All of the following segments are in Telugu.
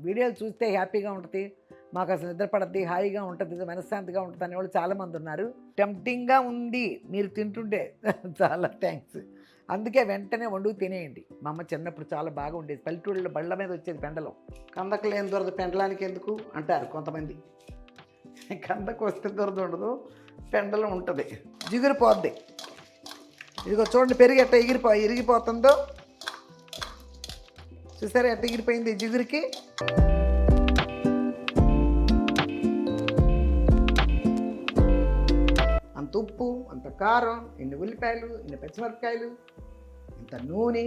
వీడియోలు చూస్తే హ్యాపీగా ఉంటుంది, మాకు అసలు నిద్ర పడద్ది, హాయిగా ఉంటుంది, మనశ్శాంతిగా ఉంటుంది అనేవాళ్ళు చాలామంది ఉన్నారు. టెంప్టింగ్గా ఉంది మీరు తింటుంటే చాలా థ్యాంక్స్. అందుకే వెంటనే వండుకు తినేయండి. మా అమ్మ చిన్నప్పుడు చాలా బాగా ఉండేది. పల్లెటూళ్ళలో బళ్ళ మీద వచ్చేది పెండలం. కందకు లేని దొరద పెండలానికి ఎందుకు అంటారు కొంతమంది. కందకు వస్తే దొరద ఉండదు, పెండలం ఉంటుంది, జిగురు పోద్ది. ఇదిగో చూడండి పెరిగి ఎట్ట ఇరిగిపోతుందో చూసారా, ఎట్ట ఎగిరిపోయింది జిగురికి. అంత ఉప్పు, అంత కారం, ఇన్ని ఉల్లిపాయలు, ఇన్ని పచ్చిమిరపకాయలు, ఇంత నూనె,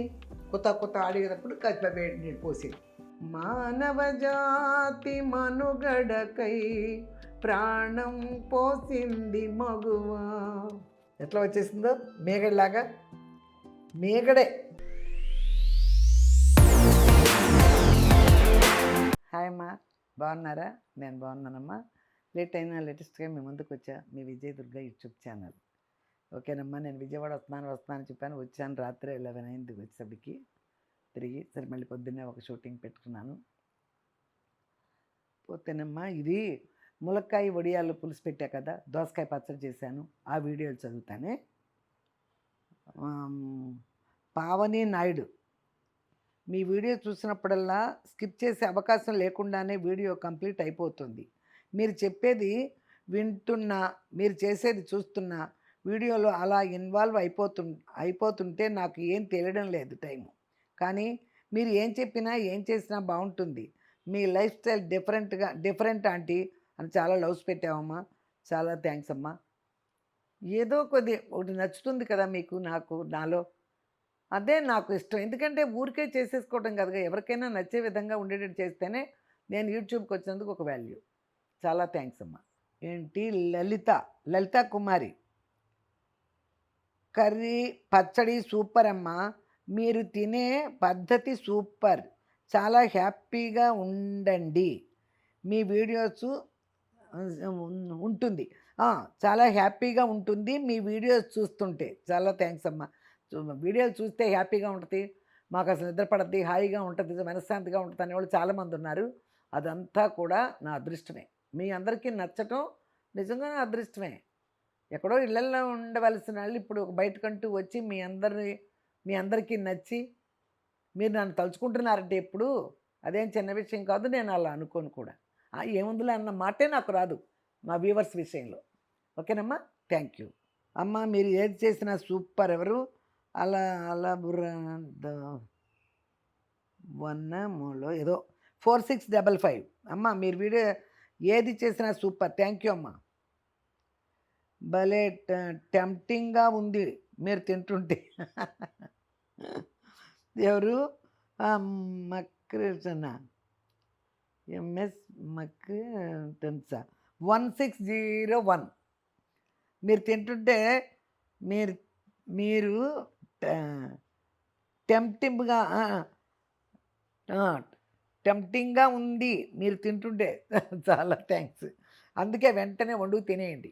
కొత్త ఆడేటప్పుడు కాస్త వేడి నీళ్ళు పోసి. మానవ జాతి మనుగడకై ప్రాణం పోసింది మగువా. ఎట్లా వచ్చేసిందో మేగడిలాగా, మేగడే. హాయ్ అమ్మా, బాగున్నారా? నేను బాగున్నానమ్మా. లేట్ అయినా లేటెస్ట్గా మీ ముందుకు వచ్చా, మీ విజయ దుర్గ యూట్యూబ్ ఛానల్. ఓకేనమ్మా, నేను విజయవాడ వస్తున్నాను చెప్పాను, వచ్చాను. రాత్రి 11 అయింది వచ్చేసరికి తిరిగి. సరే మళ్ళీ పొద్దున్నే ఒక షూటింగ్ పెట్టుకున్నాను. పోతేనమ్మా ఇది ములక్కాయ వడియాలు పులుసు పెట్టా కదా, దోసకాయ పచ్చడి చేశాను, ఆ వీడియోలు చదువుతానే. పావని నాయుడు, మీ వీడియో చూసినప్పుడల్లా స్కిప్ చేసే అవకాశం లేకుండానే వీడియో కంప్లీట్ అయిపోతుంది. మీరు చెప్పేది వింటున్నా, మీరు చేసేది చూస్తున్నా, వీడియోలో అలా ఇన్వాల్వ్ అయిపోతుంటే నాకు ఏం తెలియడం లేదు టైము. కానీ మీరు ఏం చెప్పినా ఏం చేసినా బాగుంటుంది. మీ లైఫ్ స్టైల్ డిఫరెంట్ ఆంటీ అని చాలా లవ్స్ పెట్టావమ్మా, చాలా థ్యాంక్స్ అమ్మా. ఏదో ఒకటి నచ్చుతుంది కదా మీకు, నాకు నాలో అదే నాకు ఇష్టం. ఎందుకంటే ఊరికే చేసేసుకోవడం కదా, ఎవరికైనా నచ్చే విధంగా ఉండేటట్టు చేస్తేనే నేను యూట్యూబ్కి వచ్చినందుకు ఒక వాల్యూ. చాలా థ్యాంక్స్ అమ్మా. ఏంటి లలిత కుమారి, కర్రీ పచ్చడి సూపర్ అమ్మా, మీరు తినే పద్ధతి సూపర్, చాలా హ్యాపీగా ఉండండి, మీ వీడియోస్ ఉంటుంది, చాలా హ్యాపీగా ఉంటుంది మీ వీడియోస్ చూస్తుంటే. చాలా థ్యాంక్స్ అమ్మా. వీడియోలు చూస్తే హ్యాపీగా ఉంటుంది, మాకు అసలు నిద్ర పడద్ది, హాయిగా ఉంటుంది, మనశ్శాంతిగా ఉంటుంది అనేవాళ్ళు చాలామంది ఉన్నారు. అదంతా కూడా నా అదృష్టమే. మీ అందరికీ నచ్చటం నిజంగా నా అదృష్టమే. ఎక్కడో ఇళ్లల్లో ఉండవలసిన వాళ్ళు ఇప్పుడు బయటకంటూ వచ్చి మీ అందరికీ నచ్చి మీరు నన్ను తలుచుకుంటున్నారంటే ఎప్పుడు అదేం చిన్న విషయం కాదు. నేను అలా అనుకోను కూడా. ఏముందిలే అన్న మాటే నాకు రాదు మా వ్యూవర్స్ విషయంలో. ఓకేనమ్మా, థ్యాంక్ యూ అమ్మ. మీరు ఏది చేసినా సూపర్. ఎవరు అలా వన్నమూలో ఏదో 4655 అమ్మ, మీరు వీడియో ఏది చేసినా సూపర్, థ్యాంక్ యూ అమ్మ. భలే టెంప్టింగ్గా ఉంది మీరు తింటుంటే. ఎవరు మక్రేసన ఎంఎస్ మక్రెన్సా 1601, మీరు తింటుంటే మీరు టెంప్టింగ్గా ఉంది మీరు తింటుంటే. చాలా థ్యాంక్స్. అందుకే వెంటనే వండుకు తినేయండి.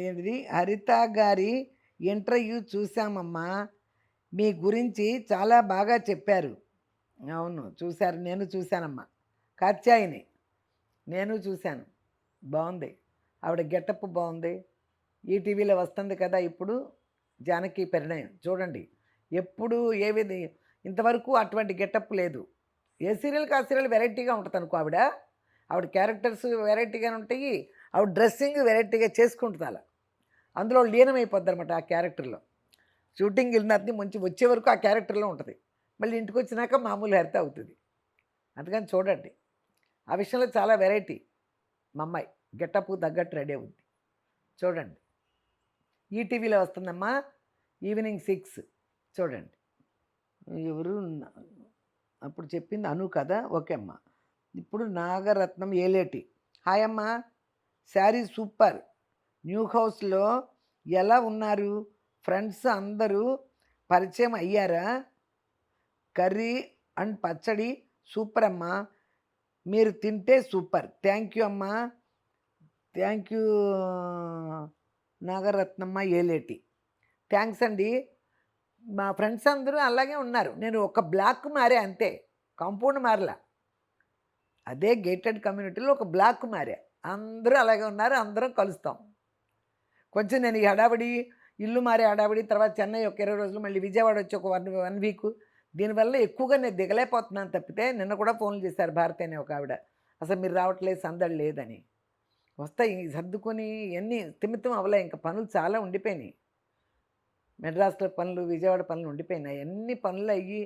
ఏంటిది, హరిత గారి ఇంటర్వ్యూ చూసామమ్మా, మీ గురించి చాలా బాగా చెప్పారు. అవును చూశారు, నేను చూశానమ్మా. కాత్యాయిని నేను చూశాను, బాగుంది, ఆవిడ గెటప్ బాగుంది. ఈటీవీలో వస్తుంది కదా ఇప్పుడు, జానకి పరిణయం చూడండి. ఎప్పుడు ఇంతవరకు అటువంటి గెటప్ లేదు. ఏ సీరియల్కి ఆ సీరియల్ వెరైటీగా ఉంటుంది అనుకో. ఆవిడ క్యారెక్టర్స్ వెరైటీగానే ఉంటాయి, ఆవిడ డ్రెస్సింగ్ వెరైటీగా చేసుకుంటుంది. అలా అందులో లీనమైపోద్ది అనమాట ఆ క్యారెక్టర్లో. షూటింగ్ వెళ్ళినది మంచి వచ్చే వరకు ఆ క్యారెక్టర్లో ఉంటుంది, మళ్ళీ ఇంటికి వచ్చినాక మామూలు హెర్త అవుతుంది. అందుకని చూడండి, ఆ విషయంలో చాలా వెరైటీ. మా అమ్మాయి గెటప్ తగ్గట్టు రెడీ అవుద్ది, చూడండి. ఈటీవీలో వస్తుందమ్మా, ఈవినింగ్ 6 చూడండి. ఎవరు అప్పుడు చెప్పింది అను కదా, ఓకే అమ్మా. ఇప్పుడు నాగరత్నం ఏలేటి, హాయ్ అమ్మా, శారీ సూపర్, న్యూ హౌస్లో ఎలా ఉన్నారు, ఫ్రెండ్స్ అందరూ పరిచయం అయ్యారా, కర్రీ అండ్ పచ్చడి సూపర్ అమ్మా, మీరు తింటే సూపర్, థ్యాంక్ యూ అమ్మా, thank you Nagaratnamma Eleti, thanks అండి. మా ఫ్రెండ్స్ అందరూ అలాగే ఉన్నారు, నేను ఒక బ్లాక్ మారే అంతే. కాంపౌండ్ మారలా. అదే గేటెడ్ కమ్యూనిటీలో ఒక బ్లాక్ మారా. అందరూ అలాగే ఉన్నారు. అందరం కలుస్తాం. కొంచెం నేను ఈ హడావిడి, ఇల్లు మారే హడావిడి, తర్వాత చెన్నై ఒక 20 రోజులు, మళ్ళీ విజయవాడ వచ్చి ఒక 1 వీకు, దీనివల్ల ఎక్కువగా నేను దిగలేకపోతున్నాను తప్పితే, నిన్న కూడా ఫోన్లు చేశారు భారతి అనే ఒక ఆవిడ. అసలు మీరు రావట్లేదు, సందడి లేదని. వస్తాయి సర్దుకొని ఇవన్నీ తిమితం అవ్వలే, ఇంకా పనులు చాలా ఉండిపోయినాయి. మెడ్రాస్‌లో పనులు, విజయవాడ పనులు ఉండిపోయినాయి. అన్ని పనులు అయ్యి,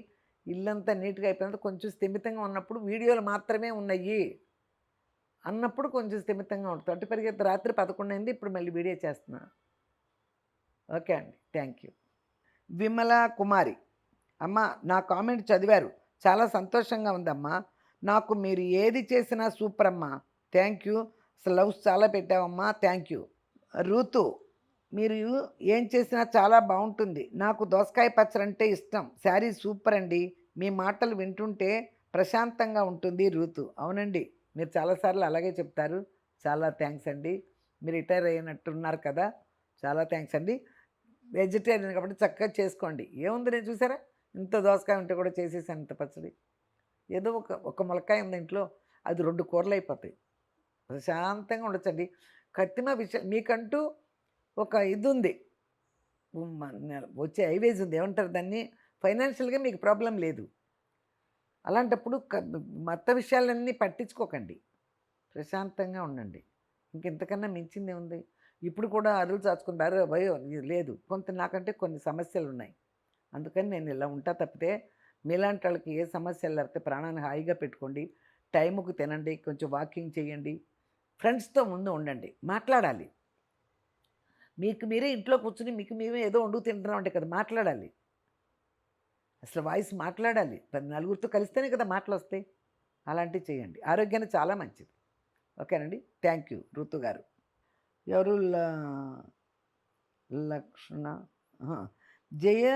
ఇల్లంతా నీట్‌గా అయిపోయినంత కొంచెం స్థిమితంగా ఉన్నప్పుడు వీడియోలు మాత్రమే ఉన్నాయి అన్నప్పుడు కొంచెం స్థిమితంగా ఉంటుంది. అటు పరిగెత్తి రాత్రి 11 అయింది. ఇప్పుడు మళ్ళీ వీడియో చేస్తున్నా. ఓకే అండి. Thank you. విమల కుమారి. అమ్మ, నా కామెంట్ చదివారు. చాలా సంతోషంగా ఉందమ్మా. నాకు మీరు ఏది చేసినా సూపర్ అమ్మా. Thank you. అసలు లవ్స్ చాలా పెట్టావమ్మా. Thank you. ఋతు, మీరు ఏం చేసినా చాలా బాగుంటుంది. నాకు దోసకాయ పచ్చడి అంటే ఇష్టం. శారీ సూపర్ అండి. మీ మాటలు వింటుంటే ప్రశాంతంగా ఉంటుంది. ఋతు, అవునండి, మీరు చాలాసార్లు అలాగే చెప్తారు. చాలా థ్యాంక్స్ అండి. మీరు రిటైర్ అయినట్టున్నారు కదా, చాలా థ్యాంక్స్ అండి. వెజిటేరియన్ కాబట్టి చక్కగా చేసుకోండి. ఏముంది, నేను చూసారా ఇంత దోసకాయ ఉంటే కూడా చేసేసాను ఇంత పచ్చడి. ఏదో ఒక ములక్కాయ ఉంది ఇంట్లో, అది 2 కూరలు అయిపోతాయి. ప్రశాంతంగా ఉండొచ్చండి. కత్తిమ విషయం మీకంటూ ఒక ఇది ఉంది, వచ్చే ఐవేజ్ ఉంది, ఏమంటారు దాన్ని, ఫైనాన్షియల్గా మీకు ప్రాబ్లం లేదు. అలాంటప్పుడు మత విషయాలన్నీ పట్టించుకోకండి, ప్రశాంతంగా ఉండండి. ఇంకెంతకన్నా మించిందే ఉంది. ఇప్పుడు కూడా అరులు చాచుకుంటారు భయో లేదు. నాకంటే కొన్ని సమస్యలు ఉన్నాయి, అందుకని నేను ఇలా ఉంటా తప్పితే, మీలాంటి వాళ్ళకి ఏ సమస్యలు లేకపోతే ప్రాణాన్ని హాయిగా పెట్టుకోండి. టైంకు తినండి, కొంచెం వాకింగ్ చేయండి, ఫ్రెండ్స్తో ముందు ఉండండి, మాట్లాడాలి. మీకు మీరే ఇంట్లో కూర్చుని మీకు మేమే ఏదో వండుకు తింటున్నాం అంటే కదా మాట్లాడాలి. అసలు వాయిస్ మాట్లాడాలి. నలుగురితో కలిస్తేనే కదా మాటలు వస్తాయి. అలాంటివి చేయండి, ఆరోగ్యానికి చాలా మంచిది. ఓకేనండి. Thank you. ఋతు గారు. ఎవరు? లక్షణ జయ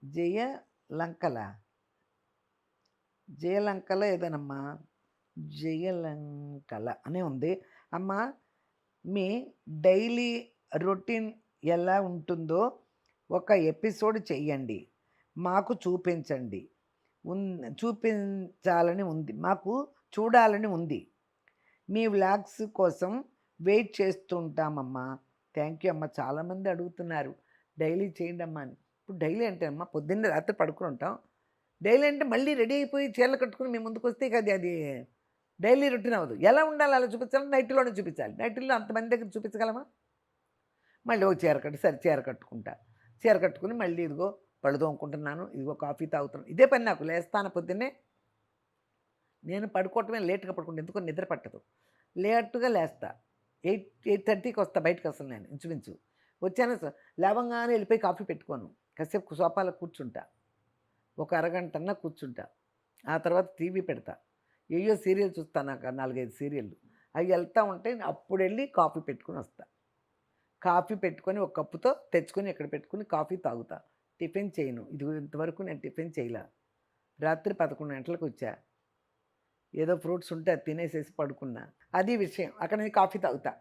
జయ లంకల జయలంకల ఏదోనమ్మా, జయలంకల అనే ఉంది. అమ్మ, మీ డైలీ రొటీన్ ఎలా ఉంటుందో ఒక ఎపిసోడ్ చెయ్యండి, మాకు చూపించండి. చూపించాలని ఉంది, మాకు చూడాలని ఉంది. మీ వ్లాగ్స్ కోసం వెయిట్ చేస్తుంటామమ్మా. థ్యాంక్ యూ అమ్మ. చాలామంది అడుగుతున్నారు డైలీ చేయండి అమ్మా అని. ఇప్పుడు డైలీ అంటే అమ్మ పొద్దున్నే రాత్రి పడుకుని ఉంటాం. డైలీ అంటే మళ్ళీ రెడీ అయిపోయి చీరలు కట్టుకుని మేము ముందుకు వస్తే అది డైలీ రొటీన్ అవ్వదు. ఎలా ఉండాలి అలా చూపించాలి, నైట్లోనే చూపించాలి. నైట్లో అంతమంది దగ్గర చూపించగలమా? మళ్ళీ ఒక చీర కట్టు, సరే చీర కట్టుకుంటా, చీర కట్టుకుని మళ్ళీ ఇదిగో పళ్ళు తోముకుంటున్నాను, ఇదిగో కాఫీ తాగుతున్నాను, ఇదే పని నాకు. లేస్తాను పొద్దున్నే, నేను పడుకోవటమే లేట్గా పడుకుంటా, ఎందుకో నిద్ర పట్టదు. లేట్గా లేస్తా, 8:30కి వస్తా బయటకు. అసలు నేను ఇంచుమించు వచ్చాను, లేవంగానే వెళ్ళిపోయి కాఫీ పెట్టుకోను, కాసేపు సోఫాలో కూర్చుంటా, ఒక అరగంటన్నా కూర్చుంటా. ఆ తర్వాత టీవీ పెడతా, ఏయో సీరియల్ చూస్తాను, నాకు 4-5 సీరియళ్ళు. అవి వెళ్తూ ఉంటే అప్పుడు వెళ్ళి కాఫీ పెట్టుకుని వస్తా. కాఫీ పెట్టుకొని ఒక కప్పుతో తెచ్చుకొని ఇక్కడ పెట్టుకుని కాఫీ తాగుతా. టిఫిన్ చేయను. ఇంతవరకు నేను టిఫిన్ చేయలే. రాత్రి 11 గంటలకు వచ్చా, ఏదో ఫ్రూట్స్ ఉంటే అది తినేసేసి పడుకున్నా. అది విషయం. అక్కడ నేను కాఫీ తాగుతా,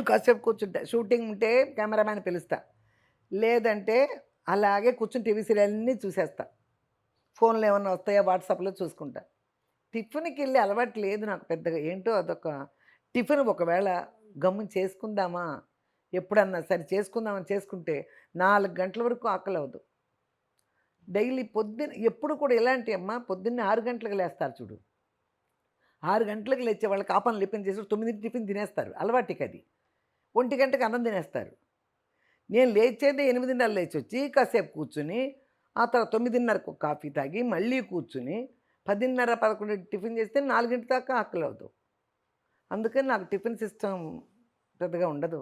కాసేపు కూర్చుంటా. షూటింగ్ ఉంటే కెమెరామ్యాన్ పిలుస్తా, లేదంటే అలాగే కూర్చుని టీవీ సీరియల్ అన్నీ చూసేస్తా. ఫోన్లో ఏమన్నా వస్తాయా వాట్సాప్లో చూసుకుంటా. టిఫిన్కి వెళ్ళి అలవాటు లేదు నాకు పెద్దగా. ఏంటో అదొక టిఫిన్ ఒకవేళ గమ్మున చేసుకుందామా, ఎప్పుడన్నా సరే చేసుకుందామని చేసుకుంటే 4 గంటల వరకు ఆకలి అవ్వదు. డైలీ పొద్దున్న ఎప్పుడు కూడా ఎలాంటి అమ్మ, పొద్దున్నే 6 గంటలకు లేస్తారు చూడు. 6 గంటలకు లేచే వాళ్ళకి ఆ పనులు టిఫిన్ చేసి 9కి టిఫిన్ తినేస్తారు, అలవాటుకి అది. 1 గంటకి అన్నం తినేస్తారు. నేను లేచేదే 8:30 లేచి వచ్చి కాసేపు కూర్చుని, ఆ తర్వాత 9:30కు కాఫీ తాగి మళ్ళీ కూర్చుని 10:30, 11 టిఫిన్ చేస్తే 4 దాకా ఆకలి అవ్వదు. అందుకని నాకు టిఫిన్ సిస్టమ్ పెద్దగా ఉండదు.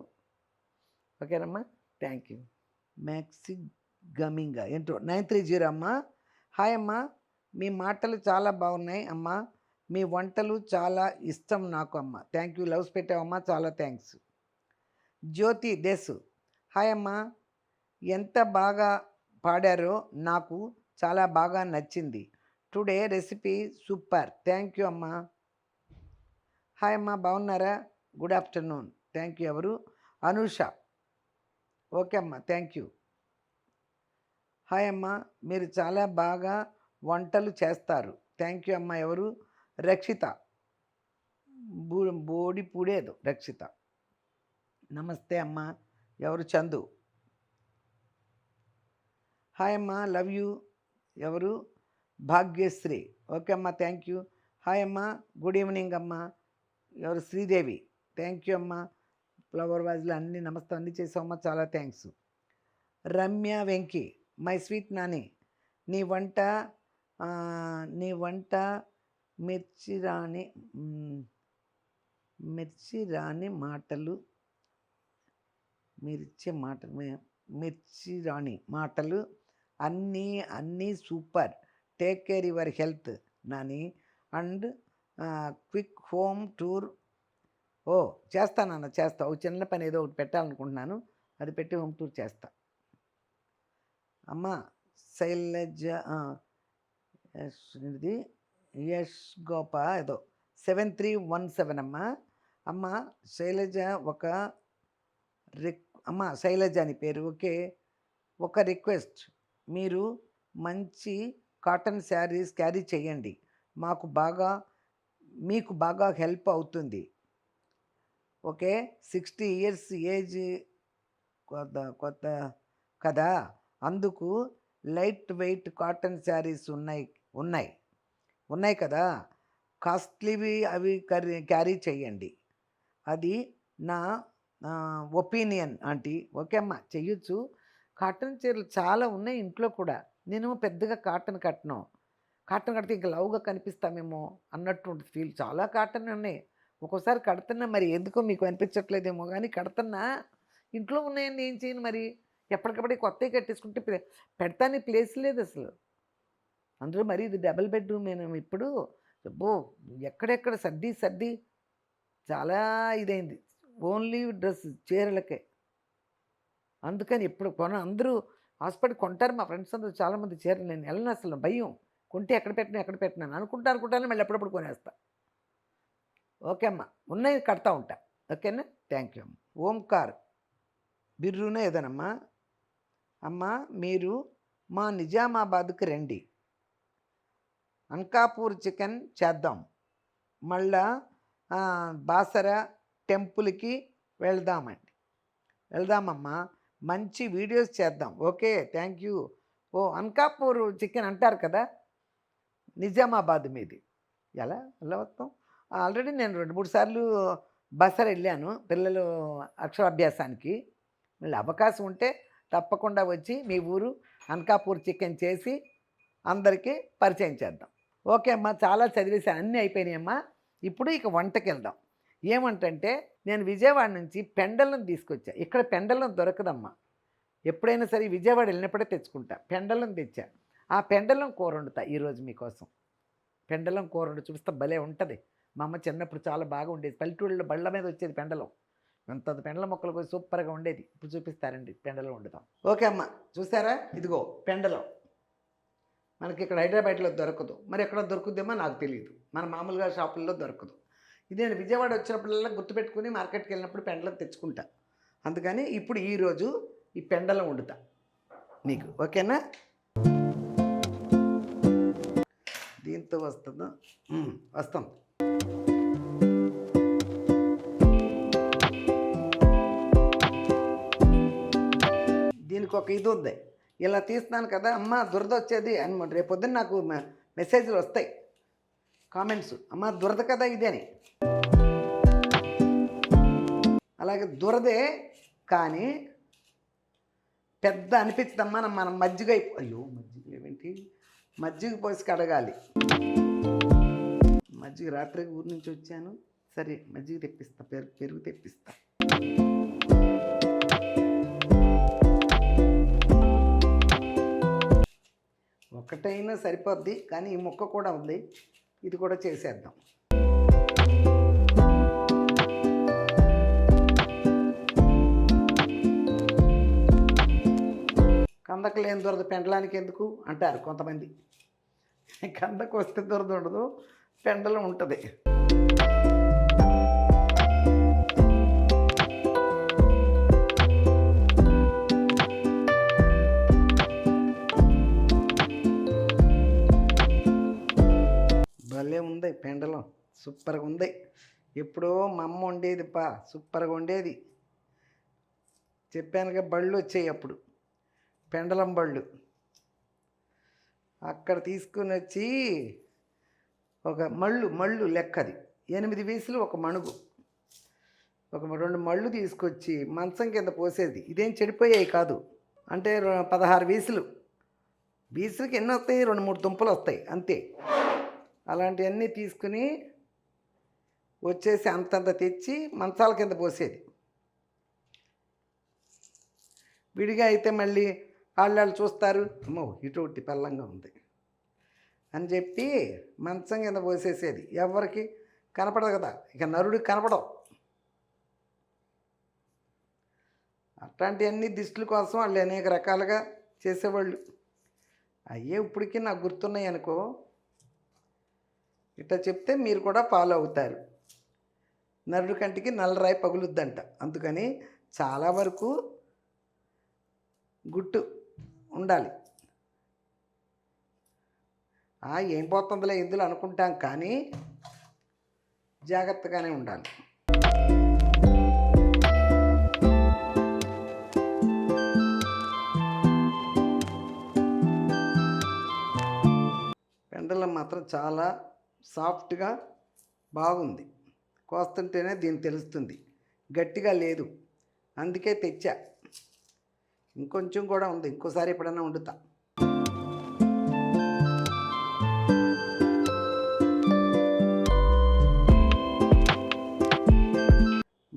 ఓకేనమ్మా. Thank you. మ్యాక్సి గమింగా ఏంటో 930 అమ్మా. హాయ్ అమ్మా, మీ మాటలు చాలా బాగున్నాయి అమ్మా, మీ వంటలు చాలా ఇష్టం నాకు అమ్మ. Thank you. లవ్స్ పెట్టావమ్మా, చాలా థ్యాంక్స్. జ్యోతి దేశు. హాయ్ అమ్మా, ఎంత బాగా పాడారో, నాకు చాలా బాగా నచ్చింది. Today recipe super. Thank you అమ్మా. హాయ్ అమ్మా, బాగున్నారా? Good afternoon. Thank you. ఎవరు? అనూష. ఓకే అమ్మా, థ్యాంక్ యూ. హాయ్ అమ్మా, మీరు చాలా బాగా వంటలు చేస్తారు. థ్యాంక్ యూ అమ్మ. ఎవరు? రక్షిత. బూ బోడిపూడేదో రక్షిత. నమస్తే అమ్మ. ఎవరు? చందు. హాయ్ అమ్మ. Love you. ఎవరు? భాగ్యశ్రీ. ఓకే అమ్మ. Thank you. హాయ్ అమ్మ. గుడ్ ఈవినింగ్ అమ్మ. ఎవరు? శ్రీదేవి. థ్యాంక్ యూ అమ్మ. ఫ్లవర్ వాజ్లు అన్నీ నమస్తే అన్నీ చేసావమ్మా, చాలా thanks. Ramya Venki. My sweet Nani, నీ వంట ఆ, నీ వంట మిర్చి రాని మిర్చి రాని మాటలు మిర్చి రాణి మాటలు అన్నీ అన్నీ super. Take care your health Nani and quick home tour. ఓ చేస్తానన్న, చేస్తా. ఒక చిన్న పని ఏదో ఒకటి పెట్టాలనుకుంటున్నాను, అది పెట్టి హోమ్ టూర్ చేస్తా. అమ్మ శైలజ ఇది యష్ గోప ఏదో 7317 అమ్మ. అమ్మ శైలజ ఒక అమ్మ శైలజ అని పేరు. ఓకే. ఒక రిక్వెస్ట్, మీరు మంచి కాటన్ శారీస్ క్యారీ చేయండి, మీకు బాగా హెల్ప్ అవుతుంది. ఓకే. 60 ఇయర్స్ ఏజ్ కొత్త కదా, అందుకు లైట్ వెయిట్ కాటన్ శారీస్ ఉన్నాయి కదా, కాస్ట్లీవి అవి క్యారీ చేయండి. అది నా ఒపీనియన్ ఆంటీ. ఓకే అమ్మ, చెయ్యొచ్చు. కాటన్ చీరలు చాలా ఉన్నాయి ఇంట్లో కూడా. నేను పెద్దగా కాటన్ కట్టను. కాటన్ కడితే ఇంకా లవ్గా కనిపిస్తామేమో అన్నట్టు ఫీల్. చాలా కాటన్ ఉన్నాయి. ఒక్కోసారి కడుతున్నా, మరి ఎందుకో మీకు అనిపించట్లేదేమో కానీ కడుతున్నా. ఇంట్లో ఉన్నాయని ఏం చేయను మరి. ఎప్పటికప్పుడు కొత్తవి కట్టేసుకుంటే పెడతానే ప్లేస్ లేదు అసలు. అందులో మరి ఇది డబుల్ బెడ్రూమ్. నేను ఇప్పుడు ఎక్కడెక్కడ సర్ది చాలా ఇదైంది. ఓన్లీ డ్రెస్ చీరలకే. అందుకని ఎప్పుడు అందరూ హాస్పిటల్ కొంటారు. మా ఫ్రెండ్స్ అందరూ చాలామంది చీరలు. నేను వెళ్ళను అసలు, భయం. కొంటే ఎక్కడ పెట్టినాను అనుకుంటాను, మళ్ళీ ఎప్పుడప్పుడు కొనేస్తా. ఓకే అమ్మ, ఉన్నాయి కడతా ఉంటా. ఓకేనా. థ్యాంక్ యూ అమ్మ. ఓంకార్ బిర్రునే ఏదనమ్మా. అమ్మ మీరు మా నిజామాబాద్కి రండి, అంకాపూర్ చికెన్ చేద్దాం, మళ్ళా బాసర టెంపుల్కి వెళ్దామమ్మా, మంచి వీడియోస్ చేద్దాం. Okay thank you. ఓ అంకాపూర్ చికెన్ అంటారు కదా, నిజామాబాద్ మీది. ఎలా వస్తాం? ఆల్రెడీ నేను 2-3 సార్లు బసర వెళ్ళాను పిల్లలు అక్షరాభ్యాసానికి. మళ్ళీ అవకాశం ఉంటే తప్పకుండా వచ్చి మీ ఊరు అనకాపూర్ చికెన్ చేసి అందరికీ పరిచయం చేద్దాం. ఓకే అమ్మా, చాలా చదివేసాను, అన్నీ అయిపోయినాయమ్మా. ఇప్పుడు ఇక వంటకి వెళ్దాం. ఏమంటే నేను విజయవాడ నుంచి పెండలం తీసుకొచ్చా. ఇక్కడ పెండలం దొరకదమ్మా. ఎప్పుడైనా సరే విజయవాడ వెళ్ళినప్పుడే తెచ్చుకుంటా. పెండలం తెచ్చా. ఆ పెండలం కూర వండుతా ఈరోజు మీకోసం. పెండలం కూర వండు చూపిస్తా, భలే ఉంటుంది. మా అమ్మ చిన్నప్పుడు చాలా బాగా ఉండేది. పల్లెటూళ్ళలో బళ్ళ మీద వచ్చేది పెండలం. అంత పెండల మొక్కలు పోయి సూపర్గా ఉండేది. ఇప్పుడు చూపిస్తారండి, పెండలం వండుతాం. ఓకే అమ్మ, చూసారా? ఇదిగో పెండలం. మనకి ఇక్కడ హైదరాబాద్లో దొరకదు, మరి ఎక్కడ దొరుకుద్దేమో నాకు తెలియదు. మన మామూలుగా షాపుల్లో దొరకదు. ఇది నేను విజయవాడ వచ్చినప్పుడల్లా గుర్తుపెట్టుకుని మార్కెట్కి వెళ్ళినప్పుడు పెండలం తెచ్చుకుంటా. అందుకని ఇప్పుడు ఈరోజు ఈ పెండలం వండుతా మీకు. ఓకేనా? దీంతో వస్తుందా? వస్తాం. దీనికి ఒక ఇది ఉంది. ఇలా తీస్తున్నాను కదా అమ్మ, దురద వచ్చేది అని రేపొద్దున నాకు మెసేజ్లు వస్తాయి, కామెంట్స్. అమ్మ దురద కదా ఇది అని. అలాగే దురదే కానీ పెద్ద అనిపించదమ్మా. మనం మజ్జిగ అయ్యో మజ్జిగ ఏమిటి, మజ్జిగ పోసి కడగాలి. మజ్జిగ రాత్రి ఊరి నుంచి వచ్చాను. సరే మజ్జిగ తెప్పిస్తా, పెరుగు తెప్పిస్తా. ఒకటైనా సరిపోద్ది, కానీ ఈ ముక్క కూడా ఉంది, ఇది కూడా చేసేద్దాం. కందకు లేని దురద పెండలానికి ఎందుకు అంటారు కొంతమంది. కందకు వస్తే దురద ఉండదు, పెండలం ఉంటుంది. భలే ఉంది పెండలం, సూపర్గా ఉంది. ఎప్పుడో మా అమ్మ వండేది సూపర్గా వండేది. చెప్పానుగా బళ్ళు వచ్చాయి అప్పుడు, పెండలం బళ్ళు. అక్కడ తీసుకుని వచ్చి ఒక మళ్ళు లెక్కది 8 వీసులు ఒక మణుగు, ఒక 2 మళ్ళు తీసుకొచ్చి మంచం కింద పోసేది. ఇదేం చెడిపోయాయి కాదు, అంటే 16 వీసులకి ఎన్ని వస్తాయి, 2-3 దుంపలు వస్తాయి అంతే. అలాంటివన్నీ తీసుకుని వచ్చేసి అంతంత తెచ్చి మంచాల కింద పోసేది. విడిగా అయితే మళ్ళీ వాళ్ళు చూస్తారు, అమ్మో ఇటువంటి పెళ్ళంగా ఉంది అని చెప్పి మంచం కింద పోసేసేది. ఎవరికి కనపడదు కదా, ఇక నరుడికి కనపడవు. అట్లాంటివన్నీ దిష్టుల కోసం వాళ్ళు అనేక రకాలుగా చేసేవాళ్ళు. అయ్యే ఇప్పటికీ నాకు గుర్తున్నాయి అనుకో. ఇట్లా చెప్తే మీరు కూడా ఫాలో అవుతారు. నరుడి కంటికి నల్లరాయి పగులుద్దంట, అందుకని చాలా వరకు గుట్టు ఉండాలి. ఏం పోతుందిలే ఇందులో అనుకుంటాం, కానీ జాగ్రత్తగానే ఉండాలి. పెండలం మాత్రం చాలా సాఫ్ట్గా బాగుంది. కోస్తుంటేనే దీన్ని తెలుస్తుంది, గట్టిగా లేదు. అందుకే తెచ్చా. ఇంకొంచెం కూడా ఉంది, ఇంకోసారి ఎప్పుడైనా వండుతా.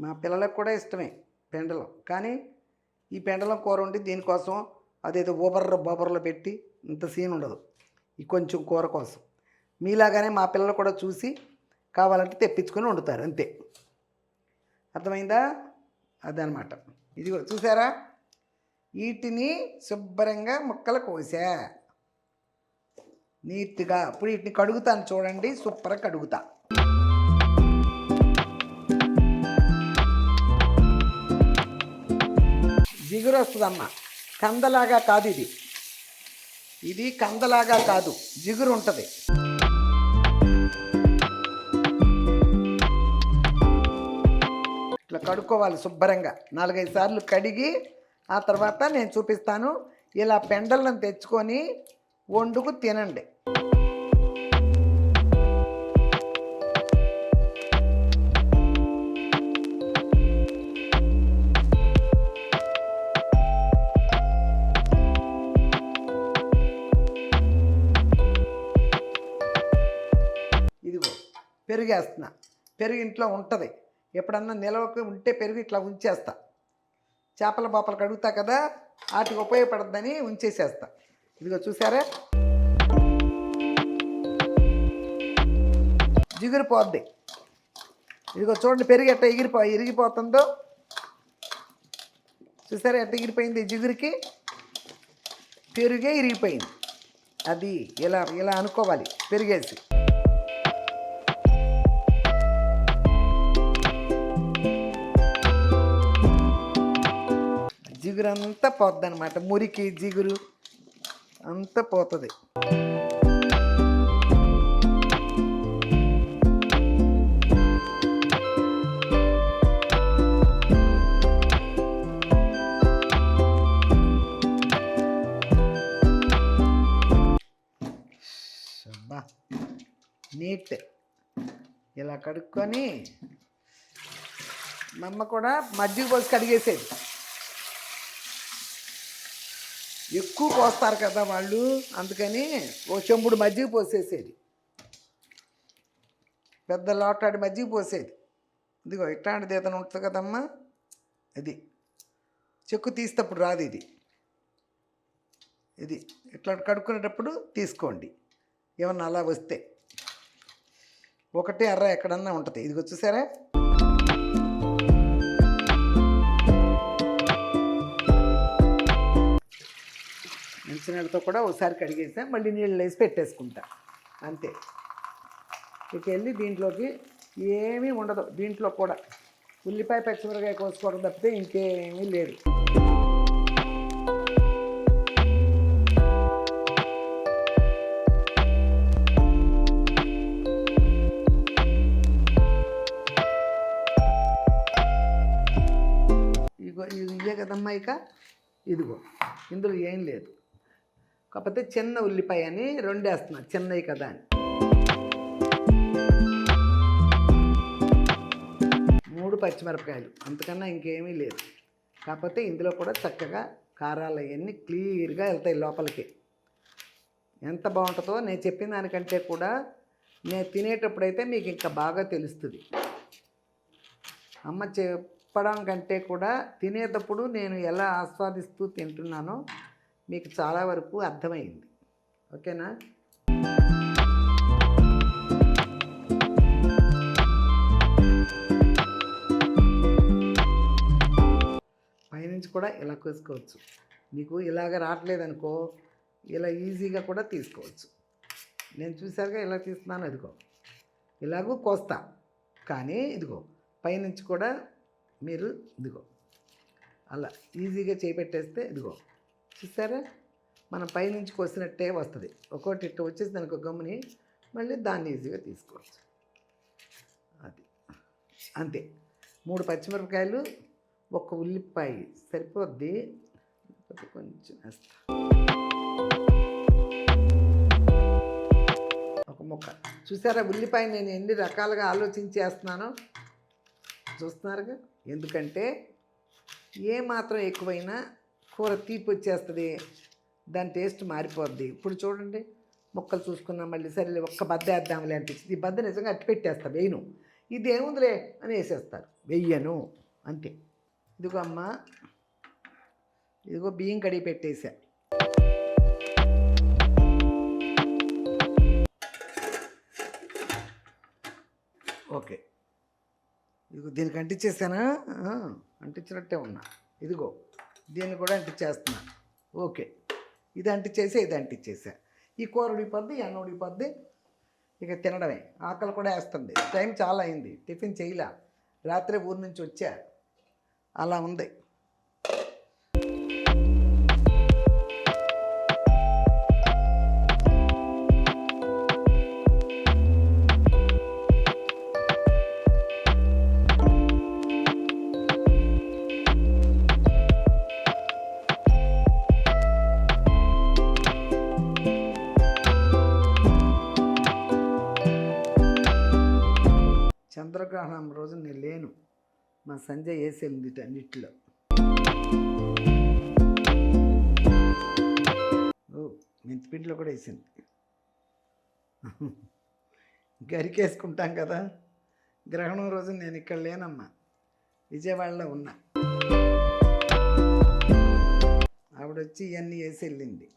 మా పిల్లలకు కూడా ఇష్టమే పెండలం, కానీ ఈ పెండలం కూర వండి దీనికోసం అదేదో బొబర్లో పెట్టి ఇంత సీన్ ఉండదు. ఈ కొంచెం కూర కోసం మీలాగానే మా పిల్లలు కూడా చూసి కావాలంటే తెప్పించుకొని వండుతారు అంతే. అర్థమైందా? అదనమాట. ఇది చూసారా, వీటిని శుభ్రంగా ముక్కలు కోసా నీట్గా. ఇప్పుడు వీటిని కడుగుతాను చూడండి, సూపర్గా కడుగుతా. జిగురు వస్తుందమ్మా, కందలాగా కాదు ఇది. ఇది కందలాగా కాదు, జిగురు ఉంటుంది. ఇట్లా కడుక్కోవాలి శుభ్రంగా 4-5 సార్లు కడిగి. ఆ తర్వాత నేను చూపిస్తాను. ఇలా పెండలను తెచ్చుకొని వండుకు తినండి. ఇదిగో పెరుగేస్తున్నా. పెరుగు ఇంట్లో ఉంటుంది, ఎప్పుడన్నా నిలవకు ఉంటే పెరుగు ఇట్లా ఉంచేస్తా. చేపల బాపలు కడుగుతా కదా, వాటికి ఉపయోగపడద్దని ఉంచేసేస్తా. ఇదిగో చూసారా, జిగురు పోద్ది. ఇదిగో చూడండి పెరుగు ఎట్ట ఇరిగిపోతుందో. చూసారా ఎట్ట ఎగిరిపోయింది జిగురికి, పెరుగే ఇరిగిపోయింది. అది ఇలా ఇలా అనుకోవాలి పెరిగేసి. జిగురు అంతా పోద్ది అనమాట, మురికి జిగురు అంతా పోతుంది. నీట్ ఇలా కడుక్కొని, మా అమ్మ కూడా మజ్జిగ పోసి కడిగేసేది. ఎక్కువ పోస్తారు కదా వాళ్ళు, అందుకని ఓ చెంబుడు మజ్జిగ పోసేసేది. పెద్ద లోటాడి మజ్జిగ పోసేది. ఇదిగో ఇట్లాంటిది ఏదైనా ఉంటుంది కదమ్మా, ఇది చెక్కు తీసేటప్పుడు రాదు ఇది. ఇది ఇట్లా కడుక్కునేటప్పుడు తీసుకోండి, ఏమన్నా అలా వస్తే. ఒకటే అర్ర ఎక్కడన్నా ఉంటుంది. ఇదిగో చూసారా, మంచినీళ్ళతో కూడా ఒకసారి కడిగేసా, మళ్ళీ నీళ్ళు వేసి పెట్టేసుకుంటా అంతే. ఇక వెళ్ళి దీంట్లోకి ఏమీ ఉండదు. దీంట్లో కూడా ఉల్లిపాయ పచ్చిమిరకాయ కోసుకోవడం తప్పితే ఇంకేమీ లేదు. కదమ్మా. ఇక ఇదిగో ఇందులో ఏం లేదు, కాకపోతే చిన్న ఉల్లిపాయ అని 2 వేస్తున్నా, చిన్నవి కదా అని. 3 పచ్చిమిరపకాయలు, అంతకన్నా ఇంకేమీ లేదు. కాకపోతే ఇందులో కూడా చక్కగా కారాలు అవన్నీ క్లియర్గా వెళ్తాయి లోపలికి. ఎంత బాగుంటుందో నేను చెప్పిన దానికంటే కూడా నేను తినేటప్పుడైతే మీకు ఇంకా బాగా తెలుస్తుంది. అమ్మ చెప్పడం కంటే కూడా తినేటప్పుడు నేను ఎలా ఆస్వాదిస్తూ తింటున్నానో మీకు చాలా వరకు అర్థమైంది. ఓకేనా? పైనుంచి కూడా ఇలా కోసుకోవచ్చు. మీకు ఇలాగ రావట్లేదనుకో, ఇలా ఈజీగా కూడా తీసుకోవచ్చు. నేను చూసారుగా ఇలా తీస్తున్నాను, ఇదిగో ఇలాగూ కోస్తా. కానీ ఇదిగో పైనుంచి కూడా మీరు ఇదిగో అలా ఈజీగా చేపెట్టేస్తే ఇదిగో చూసారా, మనం పైనుంచి కోసినట్టే వస్తుంది. ఒక్కోటి ఇట్టు వచ్చేసి దానికి గమ్ముని మళ్ళీ దాన్ని ఈజీగా తీసుకోవచ్చు. అది అంతే. 3 పచ్చిమిరపకాయలు, 1 ఉల్లిపాయ సరిపోద్ది, కొంచెం వేస్తా. ఒక ముక్క చూసారా, ఉల్లిపాయ నేను ఎన్ని రకాలుగా ఆలోచించి వేస్తున్నానో చూస్తున్నారుగా. ఎందుకంటే ఏ మాత్రం ఎక్కువైనా కూర తీపి వచ్చేస్తుంది, దాని టేస్ట్ మారిపోద్ది. ఇప్పుడు చూడండి, ముక్కలు చూసుకున్నాం, మళ్ళీ సరే ఒక్క బద్ద వేద్దాంలే అనిపించింది. ఈ బద్ద నిజంగా అట్టి పెట్టేస్తా, వేయను. ఇది ఏముందిలే అని వేసేస్తారు, వెయ్యను అంతే. ఇదిగో అమ్మ, ఇదిగో బియ్యం కడిగి పెట్టేసా. ఓకే, ఇదిగో దీనికి అంటించేసానా, అంటించినట్టే ఉన్నా. ఇదిగో దీన్ని కూడా అంటించేస్తున్నా. ఓకే, ఇది అంటించేసా, ఇది అంటించేసా. ఈ కూర ఉడిపోద్ది, ఈ అన్నం ఉడిపోద్ది, ఇక తినడమే. ఆకలి కూడా వేస్తుంది. టైం చాలా అయింది, టిఫిన్ చేయలే, రాత్రి ఊరి నుంచి వచ్చా, అలా ఉంది. చంద్రగ్రహణం రోజు నేను లేను, మా సంజయ్ వేసేది అన్నిట్లో. మెంతిపిండిలో కూడా వేసింది. గరికేసుకుంటాం కదా, గ్రహణం రోజు నేను ఇక్కడ లేనమ్మా, విజయవాడలో ఉన్నా. ఆవిడొచ్చి ఇవన్నీ వేసి వెళ్ళింది.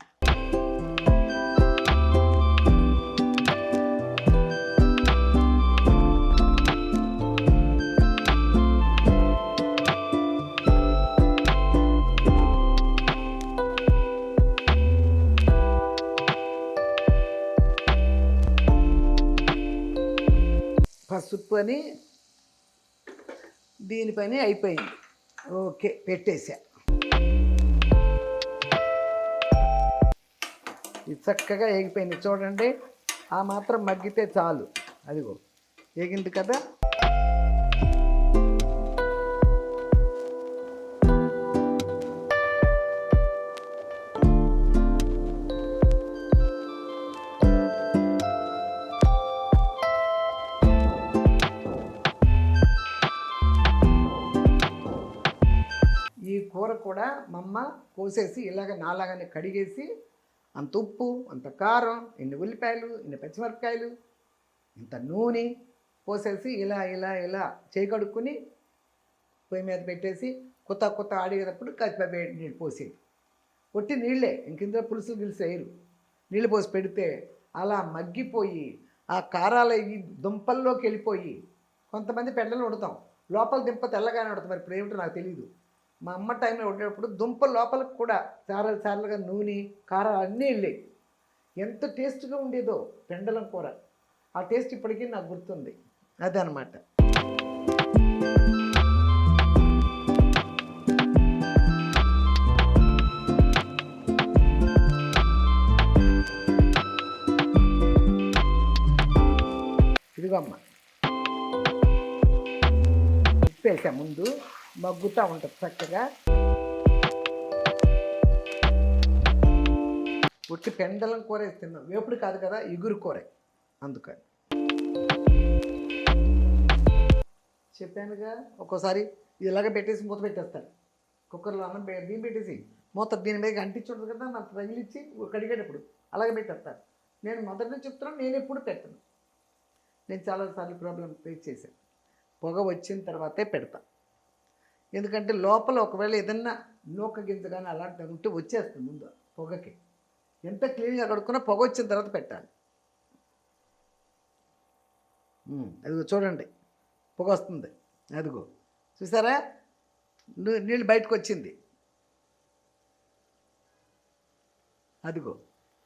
పసుపు అని దీనిపైన అయిపోయింది. ఓకే, పెట్టేసా. ఇది చక్కగా ఏగిపోయింది చూడండి. ఆ మాత్రం మగ్గితే చాలు. అదిగో ఏగింది కదా. ఈ కూర కూడా మా అమ్మ కోసేసి ఇలాగ నాలాగానే కడిగేసి, అంత ఉప్పు, అంత కారం, ఇన్ని ఉల్లిపాయలు, ఇన్ని పచ్చిమిరపకాయలు, ఇంత నూనె పోసేసి ఇలా ఇలా ఇలా చేయకడుక్కుని పొయ్యి మీద పెట్టేసి కొత్త ఆడేటప్పుడు కచ్చిపై నీళ్ళు పోసేది. పొట్టి నీళ్ళే, ఇంకిందులో పులుసులు గిలుసు వేయరు. నీళ్ళు పోసి పెడితే అలా మగ్గిపోయి ఆ కారాలు ఈ దుంపల్లోకి వెళ్ళిపోయి, కొంతమంది పెండలు ఉడతాం, లోపల దుంప తెల్లగానే ఉడతాం. మరి ఇప్పుడు ఏమిటో నాకు తెలియదు. మా అమ్మ టైంలో ఉండేటప్పుడు దుంప లోపలికి కూడా చారలుగా నూనె కారం అన్నీ వెళ్ళాయి. ఎంత టేస్ట్గా ఉండేదో పెండలం కూర. ఆ టేస్ట్ ఇప్పటికీ నాకు గుర్తుంది. అదనమాట. ఇదిగో అమ్మ, ఉప్పేసా ముందు, మగ్గుతూ ఉంటుంది చక్కగా. ఉట్టి పెండలం కూర వేసి తిన్నాం, వేపుడు కాదు కదా, ఇగురు కూర. అందుకని చెప్పానుగా, ఒక్కోసారి ఇలాగ పెట్టేసి మూత పెట్టేస్తాను. కుక్కర్లో అన్నం బియ్యం పెట్టేసి మూత దీని మీద అంటించి ఉంటుంది కదా, నాకు తగిలిచ్చి కడిగేటప్పుడు అలాగే పెట్టేస్తాను. నేను మొదటి నుంచి చెప్తున్నాను, నేను ఎప్పుడు పెట్టను. నేను చాలాసార్లు ప్రాబ్లం ఫేస్ చేశాను. పొగ వచ్చిన తర్వాతే పెడతా. ఎందుకంటే లోపల ఒకవేళ ఏదన్నా నూక గింజ కానీ అలాంటివి ఉంటే వచ్చేస్తుంది ముందు పొగకి. ఎంత క్లీన్గా కడుక్కున్నా పొగ వచ్చిన తర్వాత పెట్టాలి. అదిగో చూడండి, పొగ వస్తుంది. అదిగో చూసారా, నీళ్ళు బయటకు వచ్చింది. అదిగో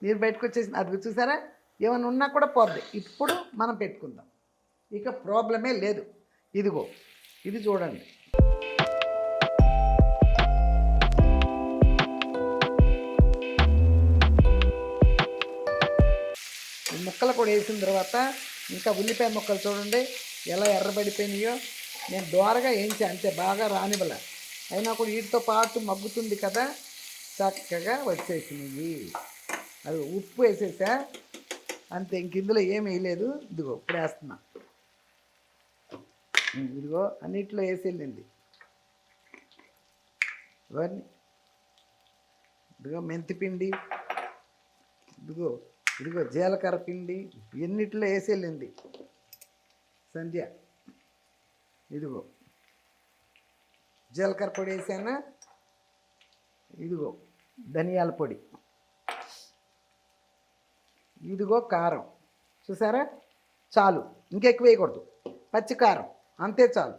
నీరు బయటకు వచ్చేసింది. అదిగో చూసారా, ఏమైనా ఉన్నా కూడా పోద్ది. ఇప్పుడు మనం పెట్టుకుందాం, ఇక ప్రాబ్లమే లేదు. ఇదిగో ఇది చూడండి. ముక్కలు కూడా వేసిన తర్వాత ఇంకా ఉల్లిపాయ ముక్కలు చూడండి ఎలా ఎర్రబడిపోయినాయో. నేను దోరగా వేయించా అంతే, బాగా రానివ్వలే. అయినా కూడా వీటితో పాటు మగ్గుతుంది కదా, చక్కగా వచ్చేసినవి. అది ఉప్పు వేసేసా అంతే, ఇంక ఇందులో ఏమి వేయలేదు. ఇదిగో ఇప్పుడు వేస్తున్నా. ఇదిగో అన్నిట్లో వేసి వెళ్ళింది ఇవన్నీ. ఇదిగో మెంతిపిండి, ఇదిగో ఇదిగో జీలకర్ర పిండి, ఎన్నిట్లో వేసి వెళ్ళింది సంధ్య. ఇదిగో జీలకర్ర పొడి వేసానా, ఇదిగో ధనియాల పొడి, ఇదిగో కారం. చూసారా, చాలు, ఇంకెక్కువ వేయకూడదు. పచ్చి కారం అంతే చాలు.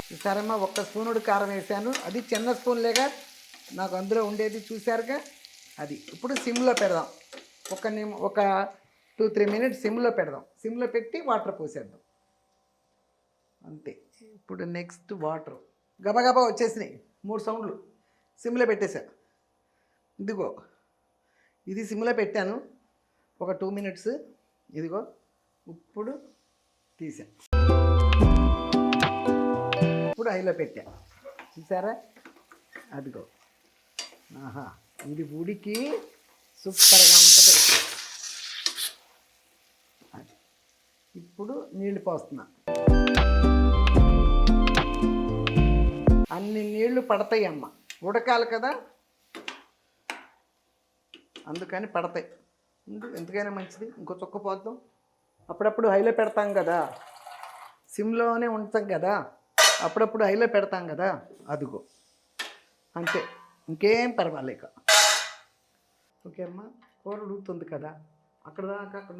చూసారమ్మా, ఒక్క స్పూనుడు కారం వేసాను. అది చిన్న స్పూన్లేగా నాకు అందులో ఉండేది, చూసారుగా. అది ఇప్పుడు సిమ్లో పెడదాం. ఒక 2-3 మినిట్స్ సిమ్లో పెడదాం. సిమ్లో పెట్టి వాటర్ పోసేద్దాం అంతే. ఇప్పుడు నెక్స్ట్ వాటర్ గబగబా వచ్చేసినాయి. 3 సౌండ్లు సిమ్లో పెట్టేశా. ఇదిగో ఇది సిమ్లో పెట్టాను ఒక 2 మినిట్స్. ఇదిగో ఇప్పుడు తీసా, ఇప్పుడు హైలో పెట్టా. చూసారా, అదిగో. ఆహా, ఇది ఉడికి సూపర్గా ఉంటుంది. ఇప్పుడు నీళ్ళు పోస్తున్నా. అన్ని నీళ్లు పడతాయి అమ్మ, ఉడకాలి కదా, అందుకని పడతాయి. ఎందుకైనా మంచిది. ఇంకో చుక్క పోద్దాం. అప్పుడప్పుడు హైలో పెడతాం కదా, సిమ్లోనే ఉంచాం కదా, అప్పుడప్పుడు హైలో పెడతాం కదా. అదిగో అంతే, ఇంకేం పర్వాలేక. ఓకే అమ్మ, కూర ఉడుకుతుంది కదా, అక్కడ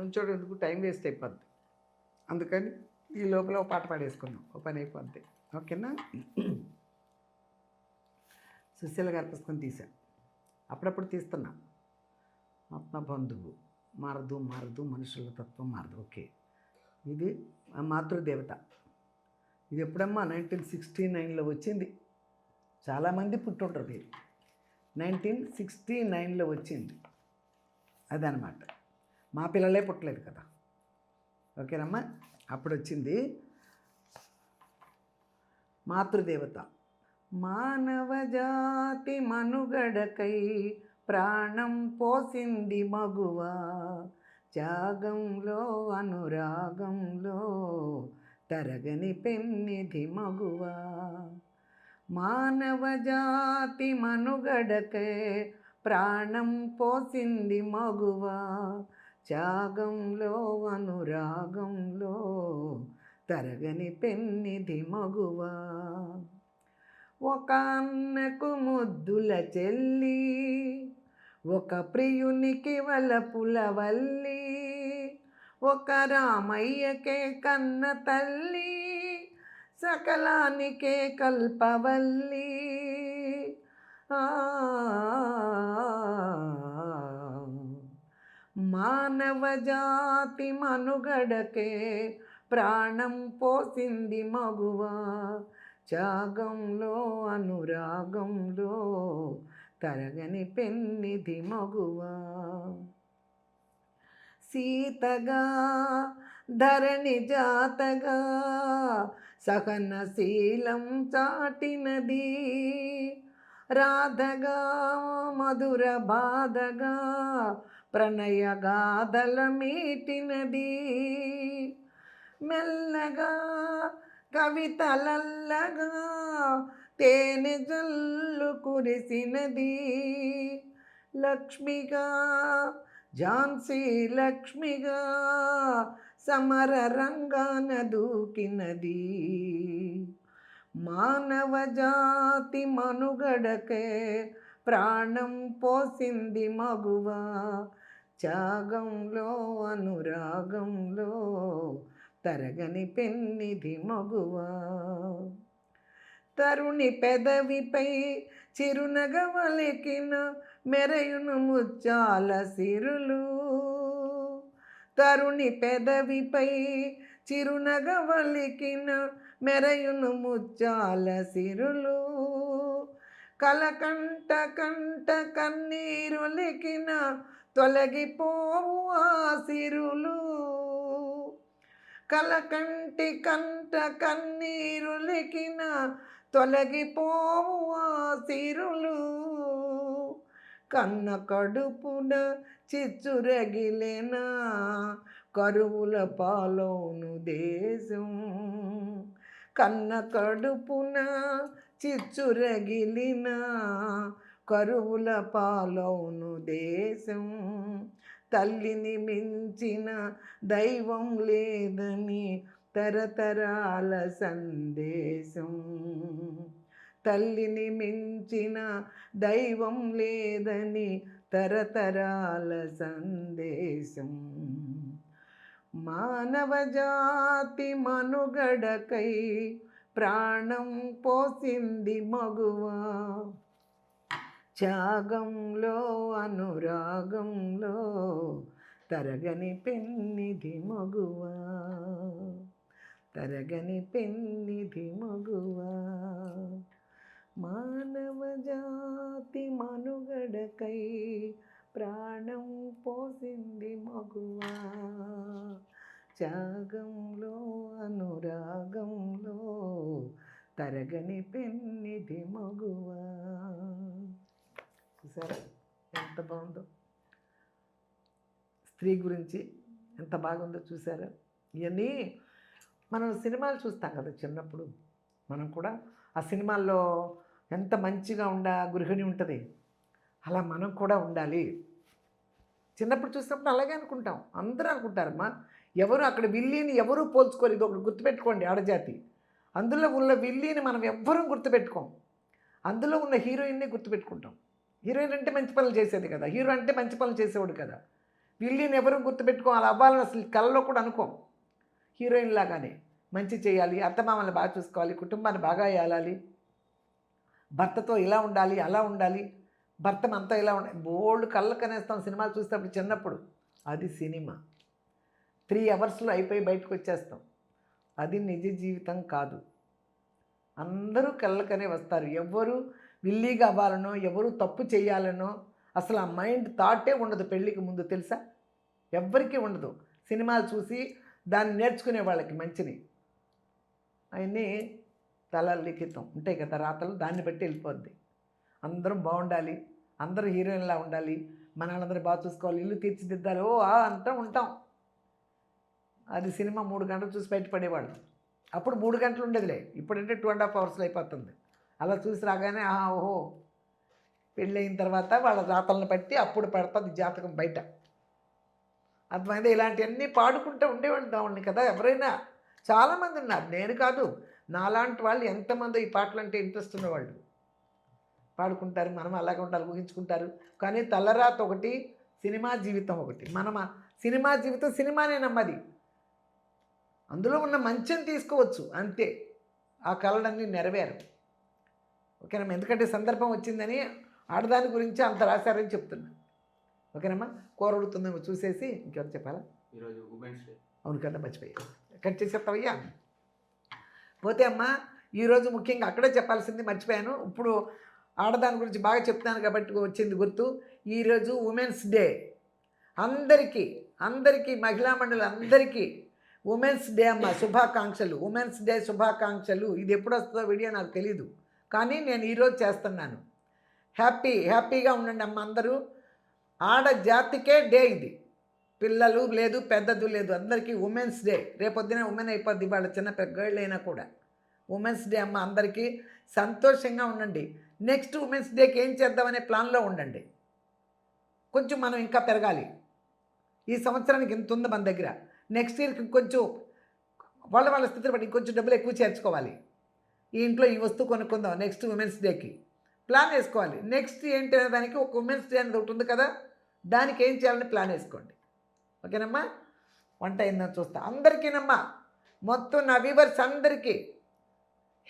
నుంచోడు ఎందుకు, టైం వేస్ట్ అయిపోద్ది. అందుకని ఈ లోపల ఒక పాట పాడేసుకున్నాం, ఓ పని అయిపోద్ది. ఓకేనా. సుశీల గారి పుస్తకం తీశాను, అప్పుడప్పుడు తీస్తున్నా. ఆత్మబంధువు మారదు మారదు, మనుషుల తత్వం మారదు. ఓకే, ఇది మాతృదేవత. ఇది ఎప్పుడమ్మా 1969లో వచ్చింది. చాలామంది పుట్టుంటారు. ఇది 1969లో వచ్చింది. అదనమాట, మా పిల్లలే పుట్టలేదు కదా. ఓకేనమ్మా, అప్పుడు వచ్చింది మాతృదేవత. మానవ జాతి మనుగడకై ప్రాణం పోసింది మగువ, త్యాగంలో అనురాగంలో తరగని పెన్నిధి మగువ. మానవ జాతి మనుగడకై ప్రాణం పోసింది మగువ, త్యాగంలో అనురాగంలో తరగని పెన్నిధి మగువ. ఒక అన్నకు ముద్దుల చెల్లి, ఒక ప్రియునికి వలపుల వల్లి, ఒక రామయ్యకే కన్న తల్లి, సకలానికే కల్పవల్లి. మానవ జాతి మనుగడకే ప్రాణం పోసింది మగువ, త్యాగంలో అనురాగంలో తరగని పెన్నిధి మగువ. సీతగా ధరణి జాతగా సహనశీలం చాటినది, రాధగా మధుర బాధగా ప్రణయ గాథల మీటినది, మెల్లగా కవితలల్లగా తేనె జల్లు కురిసినది, లక్ష్మిగా ఝాన్సీ లక్ష్మిగా సమర రంగాన దూకినది, మానవ జాతి మనుగడకే ప్రాణం పోసింది మగువ, త్యాగంలో అనురాగంలో తరగని పెన్నిధి మగువ, తరుణి పెదవిపై చిరునగవలికిన మెరయును ముత్యాల సిరులు, తరుణి పెదవిపై చిరునగవలికిన మెరయును ముత్యాల సిరులు, కలకంట కంట కన్నీరులికిన తొలగిపోవు ఆ సిరులు, కలకంటి కంట కన్నీరులికిన తొలగిపోవు ఆ సిరులు, కన్న కడుపున చిచ్చురగిలెనా కరువుల పాలవును దేశం, కన్న కడుపున చిచ్చురగిలిన కరువుల పాలవును దేశం, తల్లిని మించిన దైవం లేదని తరతరాల సందేశం, తల్లిని మించిన దైవం లేదని తరతరాల సందేశం, మానవ జాతి మనుగడకై ప్రాణం పోసింది మగువ, త్యాగంలో అనురాగంలో తరగని పెన్నిధి మగువ, తరగని పెన్నిధి మగువ, మానవ జాతి మనుగడకై ప్రాణం పోసింది మగువ, త్యాగంలో అనురాగంలో తరగని పెన్నిధి మగువ. చూసారా ఎంత బాగుందో, స్త్రీ గురించి ఎంత బాగుందో చూసారా. ఇవన్నీ మనం సినిమాలు చూస్తాం కదా చిన్నప్పుడు, మనం కూడా ఆ సినిమాల్లో ఎంత మంచిగా గృహిణి ఉంటుంది, అలా మనం కూడా ఉండాలి. చిన్నప్పుడు చూసినప్పుడు అలాగే అనుకుంటాం, అందరూ అనుకుంటారమ్మా. ఎవరు అక్కడ విల్లీని ఎవరూ పోల్చుకోరు. ఇది ఒకటి గుర్తుపెట్టుకోండి, ఆడజాతి. అందులో ఉన్న విల్లీని మనం ఎవ్వరూ గుర్తుపెట్టుకోం, అందులో ఉన్న హీరోయిన్ని గుర్తుపెట్టుకుంటాం. హీరోయిన్ అంటే మంచి పనులు చేసేది కదా, హీరో అంటే మంచి పనులు చేసేవాడు కదా. విల్లీని ఎవరూ గుర్తుపెట్టుకోం, అలా అవ్వాలని అసలు కళ్ళలో కూడా అనుకోం. హీరోయిన్ లాగానే మంచి చేయాలి, అత్తమామల్ని బాగా చూసుకోవాలి, కుటుంబాన్ని బాగా ఏలాలి, భర్తతో ఇలా ఉండాలి అలా ఉండాలి, భర్త మనతో ఇలా ఉండాలి. బోల్డ్ కళ్ళు కనేస్తాం సినిమాలు చూసేటప్పుడు చిన్నప్పుడు. అది సినిమా. 3 అవర్స్లో అయిపోయి బయటకు వచ్చేస్తాం. అది నిజ జీవితం కాదు. అందరూ కళ్ళకనే వస్తారు. ఎవ్వరూ విల్లీగా అవ్వాలనో ఎవరు తప్పు చేయాలనో అసలు ఆ మైండ్ థాటే ఉండదు పెళ్ళికి ముందు, తెలుసా? ఎవ్వరికీ ఉండదు. సినిమాలు చూసి దాన్ని నేర్చుకునే వాళ్ళకి మంచిని అవన్నీ తల లిఖితం ఉంటాయి కదా, రాతలు, దాన్ని బట్టి వెళ్ళిపోద్ది. అందరం బాగుండాలి, అందరూ హీరోయిన్లా ఉండాలి, మనల్ని బాగా చూసుకోవాలి, ఇల్లు తీర్చిదిద్దాలి, అంతా ఉంటాం. అది సినిమా 3 గంటలు చూసి బయటపడేవాళ్ళు. అప్పుడు 3 గంటలు ఉండేదిలే, ఇప్పుడంటే 2.5 అవర్స్లో అయిపోతుంది. అలా చూసి రాగానే ఓహో పెళ్ళయిన తర్వాత వాళ్ళ రాతలను బట్టి అప్పుడు పెడుతుంది జాతకం బయట. అర్థమైంది. ఇలాంటివన్నీ పాడుకుంటూ ఉండేవాళ్ళు దావుల్ని కదా. ఎవరైనా చాలామంది ఉన్నారు, నేను కాదు, నాలాంటి వాళ్ళు ఎంతమంది ఈ పాటలు అంటే ఇంట్రెస్ట్ ఉన్నవాళ్ళు పాడుకుంటారు. మనం అలాగే ఉండాలి ఊహించుకుంటారు. కానీ తలరాత ఒకటి, సినిమా జీవితం ఒకటి. మనం సినిమా జీవితం సినిమానే నమ్మది, అందులో ఉన్న మంచిని తీసుకోవచ్చు అంతే. ఆ కళలన్నీ నెరవేరు. ఓకేనమ్మా. ఎందుకంటే సందర్భం వచ్చిందని ఆడదాని గురించి అంత రాశారని చెప్తున్నా. ఓకేనమ్మా. కూర ఉడుతుందేమో చూసేసి ఇంకెవరు చెప్పాలా? ఈరోజు ఉమెన్స్ డే. అవును కదా, మర్చిపోయా. కట్ చేసి చెప్తావయ్యా. పోతే అమ్మా ఈరోజు ముఖ్యంగా అక్కడే చెప్పాల్సింది మర్చిపోయాను. ఇప్పుడు ఆడదాని గురించి బాగా చెప్తాను కాబట్టి వచ్చింది గుర్తు. ఈరోజు ఉమెన్స్ డే. అందరికీ మహిళా మండలి అందరికీ ఉమెన్స్ డే అమ్మ, శుభాకాంక్షలు. ఉమెన్స్ డే శుభాకాంక్షలు. ఇది ఎప్పుడు వస్తుందో వీడియో నాకు తెలీదు, కానీ నేను ఈరోజు చేస్తున్నాను. హ్యాపీగా ఉండండి అమ్మ అందరూ. ఆడ జాతికే డే ఇది. పిల్లలు లేదు, పెద్దదు లేదు, అందరికీ ఉమెన్స్ డే. రేపొద్దునే ఉమెన్ అయిపోద్ది వాళ్ళ చిన్న గర్ల్ అయినా కూడా. ఉమెన్స్ డే అమ్మ, అందరికీ సంతోషంగా ఉండండి. నెక్స్ట్ ఉమెన్స్ డేకి ఏం చేద్దామనే ప్లాన్లో ఉండండి. కొంచెం మనం ఇంకా పెరగాలి. ఈ సంవత్సరానికి ఇంత ఉంది మన దగ్గర. నెక్స్ట్ ఇయర్కి కొంచెం వాళ్ళ స్థితిని బట్టి ఇంకొంచెం డబ్బులు ఎక్కువ చేర్చుకోవాలి. ఈ ఇంట్లో ఈ వస్తువు కొనుక్కుందాం నెక్స్ట్ ఉమెన్స్ డేకి ప్లాన్ వేసుకోవాలి. నెక్స్ట్ ఏంటి అనే దానికి ఒక ఉమెన్స్ డే అనేది ఒకటి ఉంది కదా, దానికి ఏం చేయాలని ప్లాన్ వేసుకోండి. ఓకేనమ్మా. వంట అయిందని చూస్తా. అందరికీనమ్మా, మొత్తం నా వ్యూవర్స్ అందరికీ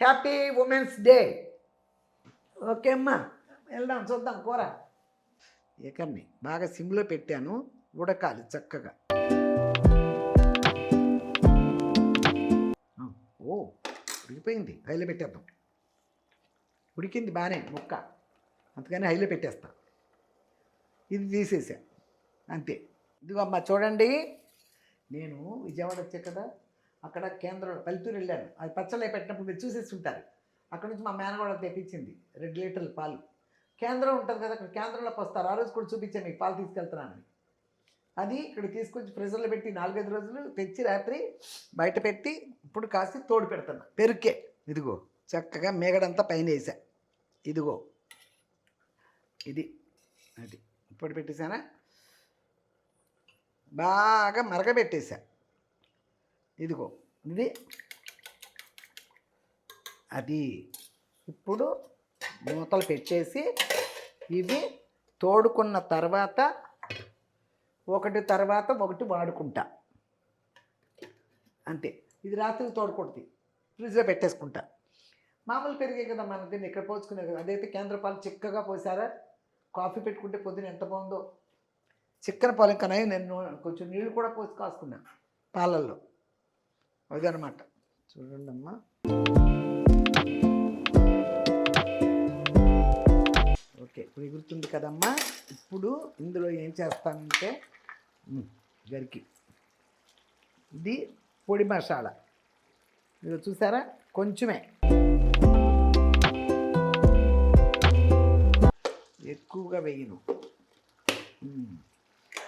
హ్యాపీ ఉమెన్స్ డే. ఓకే అమ్మా, వెళ్దాం చూద్దాం కూర. ఏకర్ని బాగా సిమ్లో పెట్టాను, ఉడకాలి చక్కగా. ఓ ఉడికిపోయింది, హైలో పెట్టేద్దాం. ఉడికింది బాగానే ముక్క, అందుకని హైలో పెట్టేస్తా. ఇది తీసేసా అంతే. ఇదిగో అమ్మ చూడండి, నేను విజయవాడ వచ్చా కదా, అక్కడ కేంద్రంలో పల్లెటూరు వెళ్ళాను. అది పచ్చళ్ళే పెట్టినప్పుడు మీరు చూసేసి ఉంటారు. అక్కడ నుంచి మా మేనగోడ తెప్పించింది 2 లీటర్ల పాలు. కేంద్రం ఉంటుంది కదా, అక్కడ కేంద్రంలో పోస్తారు. ఆ రోజు కూడా చూపించాను మీకు పాలు తీసుకెళ్తున్నానని. అది ఇక్కడ తీసుకొచ్చి ఫ్రిడ్జ్లో పెట్టి 4-5 రోజులు తెచ్చి రాత్రి బయట పెట్టి ఇప్పుడు కాసి తోడు పెడుతున్నా. పెరుకే ఇదిగో చక్కగా మేగడంతా పైన వేసా. ఇదిగో ఇది అది ఇప్పుడు పెట్టేశానా, బాగా మరగబెట్టేసా. ఇదిగో ఇది అది. ఇప్పుడు మూతలు పెట్టేసి ఇవి తోడుకున్న తర్వాత ఒకటి తర్వాత ఒకటి వాడుకుంటా అంతే. ఇది రాత్రి తోడుకొడుతుంది, ఫ్రిడ్జ్లో పెట్టేసుకుంటా. మామూలు పెరిగే కదా మన దీన్ని ఇక్కడ పోసుకునే కదా. అదైతే కేంద్ర పాలు చిక్కగా పోసారా, కాఫీ పెట్టుకుంటే పొద్దున ఎంత బాగుందో. చిక్కన పాలు ఇంకా నేను కొంచెం నీళ్ళు కూడా పోసి కాసుకున్నా పాలల్లో. అదనమాట. చూడండి అమ్మా, ఓకే ఇప్పుడు ఎగురుతుంది కదమ్మా. ఇప్పుడు ఇందులో ఏం చేస్తానంటే గరికి ఇది పొడి మసాలా. ఇది చూసారా, కొంచెమే, ఎక్కువగా వేయను.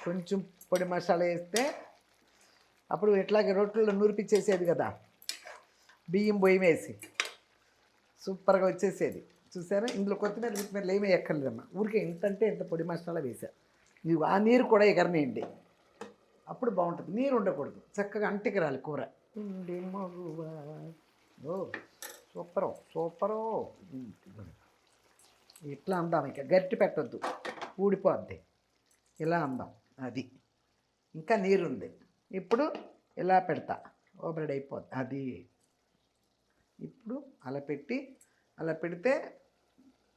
కొంచెం పొడి మసాలా వేస్తే అప్పుడు ఎట్లాగే రొట్టెల్లో నూరిపిచ్చేసేది కదా, బియ్యం బొయ్యం వేసి సూపర్గా వచ్చేసేది. చూసారా, ఇందులో కొత్తిమీరలు ఏమీ ఎక్కర్లేదమ్మా. ఊరికే ఇంతంటే ఇంత పొడి మసాలా వేసా. ఇవి ఆ నీరు కూడా ఎగరనేయండి, అప్పుడు బాగుంటుంది. నీరు ఉండకూడదు, చక్కగా అంటికి రాలి కూర. ఓ సూపరు. ఇట్లా అందాం, ఇక గట్టి పెట్టద్దు, ఊడిపోద్ది. ఇలా అందాం. అది ఇంకా నీరుంది. ఇప్పుడు ఇలా పెడతా, ఓబ్రెడ్ అయిపోద్ది. అది ఇప్పుడు అలా పెడితే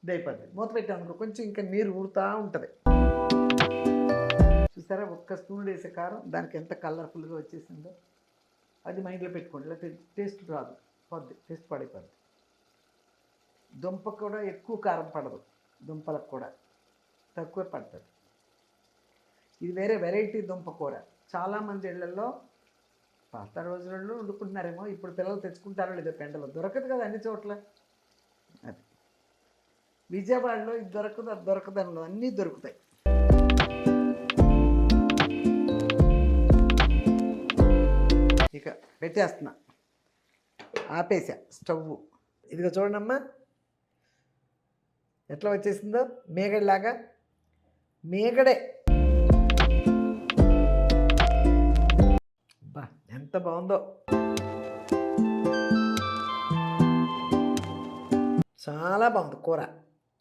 ఇదైపోద్ది. మూత పెట్టామనుకో కొంచెం ఇంకా నీరు ఊరుతూ ఉంటుంది. చూసారా, ఒక్క స్పూన్ వేసే కారం దానికి ఎంత కలర్ఫుల్గా వచ్చేసిందో. అది మైండ్లో పెట్టుకోండి, లేకపోతే టేస్ట్ రాదు, టేస్ట్ పడిపోద్ది. దుంప కూడా ఎక్కువ కారం పడదు, దుంపలకు కూడా తక్కువే పడుతుంది. ఇది వేరే వెరైటీ దుంప కూర. చాలామంది ఇళ్లలో పాత రోజులలో వండుకుంటున్నారేమో, ఇప్పుడు పిల్లలు తెచ్చుకుంటారో లేదో, పెండలో దొరకదు కదా అన్ని చోట్ల. అది విజయవాడలో ఇది దొరకదు, అది దొరకదంలో అన్నీ దొరుకుతాయి. ఇక పెట్టేస్తున్నా, ఆపేసా స్టవ్. ఇదిగో చూడండమ్మా ఎట్లా వచ్చేసిందో, మేగడలాగా. మేగడే బా ఎంత బాగుందో, చాలా బాగుంది కూర.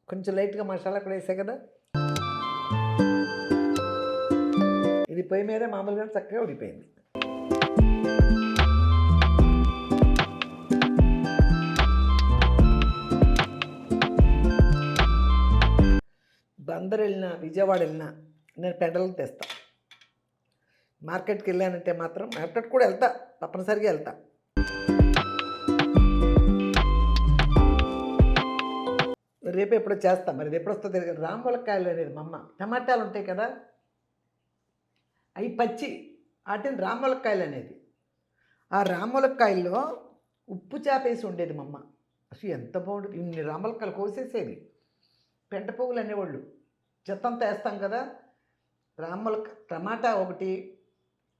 కొంచెం లైట్గా మసాలా కూడా వేసా కదా. ఇది పొయ్యి మీద మామూలుగా చక్కగా ఉడిపోయింది. బందర్ వెళ్ళినా, విజయవాడ వెళ్ళినా నేను పెండలు తెస్తా. మార్కెట్కి వెళ్ళానంటే మాత్రం, మార్కెట్ కూడా వెళ్తా, తప్పనిసరిగా వెళ్తా. రేపు ఎప్పుడో చేస్తా, మరి ఇది ఎప్పుడు వస్తుందో తెలియదు. రామములక్కాయలు అనేది మా అమ్మ, టమాటాలు ఉంటాయి కదా అవి పచ్చి, వాటిని రామములక్కాయలు అనేది. ఆ రాములక్కాయల్లో ఉప్పు చేపేసి ఉండేది మా అమ్మ. అసలు ఎంత బాగుండేది! ఇన్ని రాములక్కాయలు కోసేసేది. పెంట పువ్వులు అనేవాళ్ళు. చెత్తంతా ఏస్తాం కదా! టమాటా ఒకటి,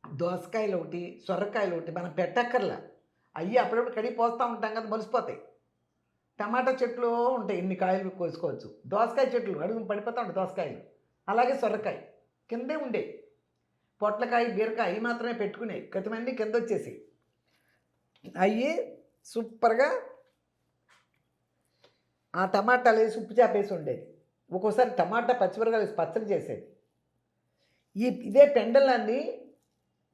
దోసకాయలు ఒకటి, సొరకాయలు ఒకటి మనం పెట్టక్కర్లా. అయ్యి అప్పుడప్పుడు కడిగి పోస్తూ ఉంటాం కదా, మొలిసిపోతాయి. టమాటా చెట్లు ఉంటాయి, ఇన్ని కాయలు కోసుకోవచ్చు. దోసకాయ చెట్లు అడుగున పడిపోతూ ఉంటాయి దోసకాయలు. అలాగే సొరకాయ కిందే ఉండేవి. పొట్లకాయ, బీరకాయ అవి మాత్రమే పెట్టుకునేవి. ప్రతిమన్నీ కింద వచ్చేసి అవి సూపర్గా ఆ టమాటాలు వేసి ఉప్పు చేపేసి ఉండేది. ఒక్కోసారి టమాటా పచ్చిమిరకాయలు వేసి పచ్చడి చేసేది. ఇదే పెండలాన్ని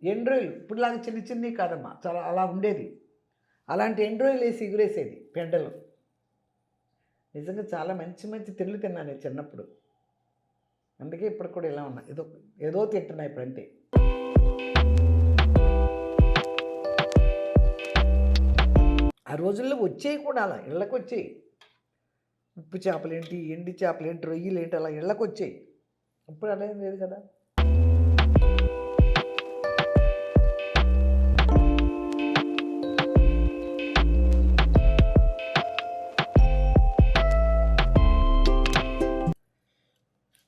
ఎండ్రోయిలు ఇప్పుడులాగా చిన్ని చిన్ని కాదమ్మా, చాలా అలా ఉండేది. అలాంటి ఎండ్రోయిలు వేసి ఎగురేసేది పెండలు. నిజంగా చాలా మంచి మంచి తిండ్లు తిన్నాను నేను చిన్నప్పుడు. అందుకే ఇప్పుడు కూడా ఇలా ఉన్నా, ఏదో ఏదో తింటున్నా ఇప్పుడంటే. ఆ రోజుల్లో వచ్చేవి కూడా అలా ఇళ్ళకి వచ్చేవి. ఉప్పు చేపలేంటి, ఎండి చేపలేంటి, రొయ్యలేంటి, అలా ఇళ్ళకి వచ్చేవి. ఇప్పుడు అలా ఏం లేదు కదా.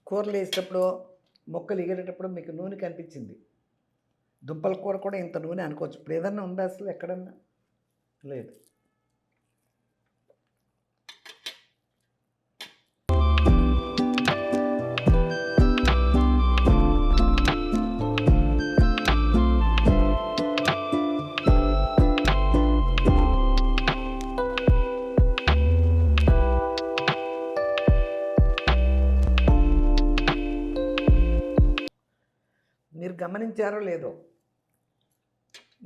కూరలు వేసేటప్పుడు, మొక్కలు ఎగేటప్పుడు మీకు నూనె కనిపించింది. దుంపల కూర కూడా ఇంత నూనె అనుకోవచ్చు. ఇప్పుడు ఏదన్నా ఉందా అసలు ఎక్కడన్నా? లేదు. మీరు గమనించారో లేదో,